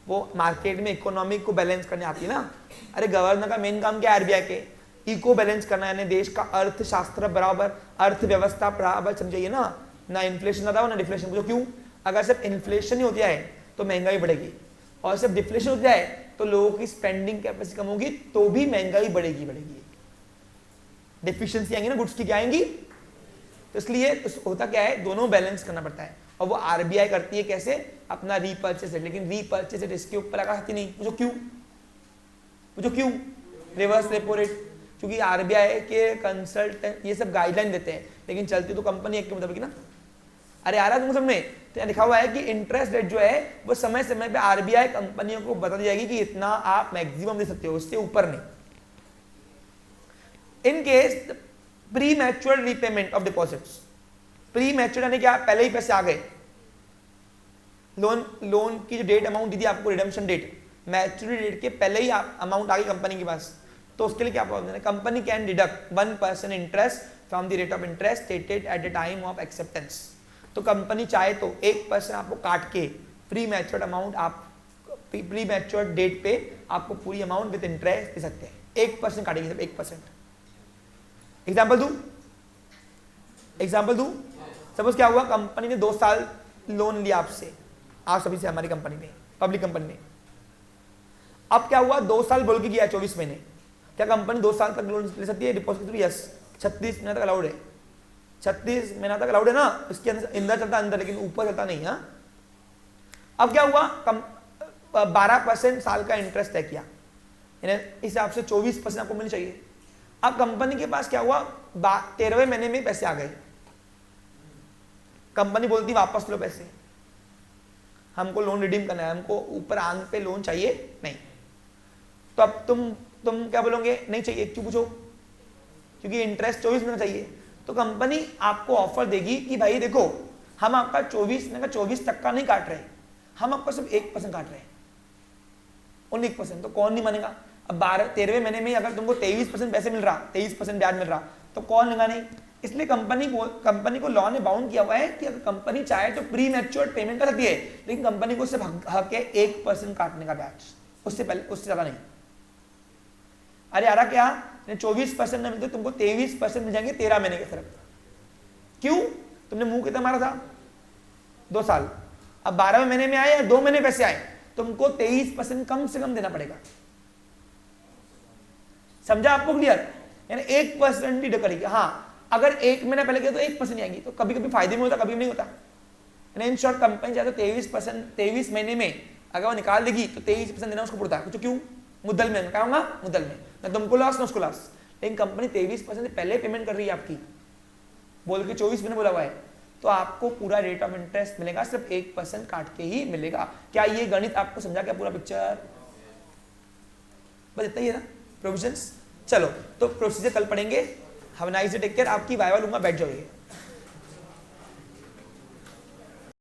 वो मार्केट में इकोनॉमिक को बैलेंस करने आती है ना। अरे गवर्नर का मेन काम क्या है आरबीआई के? इको बैलेंस करना, यानी देश का अर्थशास्त्र बराबर, अर्थव्यवस्था बराबर समझिए ना इन्फ्लेशन ज्यादा हो ना डिफ्लेशन। पूछो क्यों? अगर सिर्फ इन्फ्लेशन ही होती है तो महंगाई बढ़ेगी, और सिर्फ डिफ्लेशन होती है तो लोगों की स्पेंडिंग कैपेसिटी कम होगी, तो भी महंगाई बढ़ेगी। डिफिशियंसी आएंगी ना गुड्स की, क्या आएंगी? तो इसलिए होता क्या है, दोनों बैलेंस करना पड़ता है, और वो आरबीआई करती है कैसे? अपना रीपर्चेस रेट। लेकिन रीपर्चेस रेट इसके ऊपर लगा सकती नहीं। पूछो क्यों? पूछो क्यों? रिवर्स रेपो रेट, क्योंकि आरबीआई के कंसल्टेंट ये सब गाइडलाइन देते हैं, लेकिन चलती तो कंपनी एक के मुताबिक ना। अरे आ रहा है तुमको समझ में? तो लिखा हुआ है कि इंटरेस्ट रेट जो है वो समय समय पे आरबीआई कंपनियों को बता दी जाएगी कि इतना आप मैक्सिमम दे सकते हो, उससे ऊपर नहीं। In case pre mature repayment of deposits, pre mature यानी क्या, पहले ही पैसे आ गए, लोन की जो डेट अमाउंट दी थी आपको, रिडम्पशन डेट, मैच्योरिटी डेट के पहले ही अमाउंट आ गई कंपनी के पास, तो उसके लिए क्या प्रॉब्लम है? Company can deduct 1% interest from the rate of interest stated at the time of acceptance. तो कंपनी चाहे तो 1% आपको काट के प्री मैच्योर्ड अमाउंट, आप प्री मैच्योर्ड डेट पे आपको पूरी अमाउंट विद इंटरेस्ट दे सकते हैं। 1% काटेगी, सिर्फ 1%। एग्जाम्पल दू, सपोज क्या हुआ, कंपनी ने 2 साल लोन लिया आपसे, आप सभी से, हमारी कंपनी में, पब्लिक कंपनी में। अब क्या हुआ, 2 साल बोल के किया 24 महीने, क्या कंपनी 2 साल तक लोन ले सकती है डिपॉजिट के थ्रू? यस, 36 महीने तक अलाउड है, 36 महीना तक अलाउड है ना, इसके अंदर चलता अंदर, लेकिन ऊपर चलता नहीं है। अब क्या हुआ, 12% साल का इंटरेस्ट तय किया, इस हिसाब से 24% आपको मिलनी चाहिए। अब कंपनी के पास क्या हुआ, 13वें महीने में पैसे आ गए, कंपनी बोलती वापस लो पैसे, हमको लोन रिडीम करना है, हमको ऊपर आंग पे लोन चाहिए नहीं। तो अब तुम क्या बोलोगे? नहीं चाहिए। क्यों? पूछो, क्योंकि इंटरेस्ट 24 महीने चाहिए। तो कंपनी आपको ऑफर देगी कि भाई देखो हम आपका 24 महीने का 24 तक का नहीं काट रहे, हम आपको सिर्फ 1% काट रहे हैं, ओनली 1%। तो कौन नहीं मानेगा? अब 13वें महीने में अगर तुमको 23% पैसे मिल रहा, 23% ब्याज मिल रहा, तो कौन लेगा नहीं? इसलिए कंपनी को लॉ ने बाउंड किया हुआ है कि अगर कंपनी चाहे तो प्री मैच्योर्ड पेमेंट कर सकती है, लेकिन कंपनी को सिर्फ हक है 1% काटने का ब्याज, उससे पहले, उससे ज्यादा नहीं। अरे यार क्या 24% न मिलते, तुमको 23% मिल जाएंगे 13 महीने के सिर्फ। क्यों? तुमने मुंह कितना मारा था? 2 साल। अब 12वें महीने में आए या 2 महीने पैसे आए, तुमको 23% कम से कम देना पड़ेगा। समझा आपको क्लियर? यानी 1% ही करेगी। हाँ, अगर 1 महीना पहले किया तो 1% नहीं आएगी, तो कभी कभी फायदे में होता, कभी नहीं होता। इन शॉर्ट कंपनी चाहे तो 23 महीने में अगर वो निकाल देगी तो 23% देना उसको पड़ता है। तो क्यों? मुद्दल में, क्या होगा? मुद्दल में, ना तुमको लॉस ना उसको लॉस। लेकिन कंपनी 23% से पहले पेमेंट कर रही है आपकी, बोल के 24 महीने बोला हुआ है, तो आपको पूरा रेट ऑफ इंटरेस्ट मिलेगा, सिर्फ 1% काट के ही मिलेगा। क्या ये गणित आपको समझा क्या पूरा पिक्चर? बस इतना ही है ना प्रोविजंस। चलो तो प्रोसीजर कल पढ़ेंगे। Have a nice day, take care. आपकी वाइवा लूंगा, बैठ जाइए।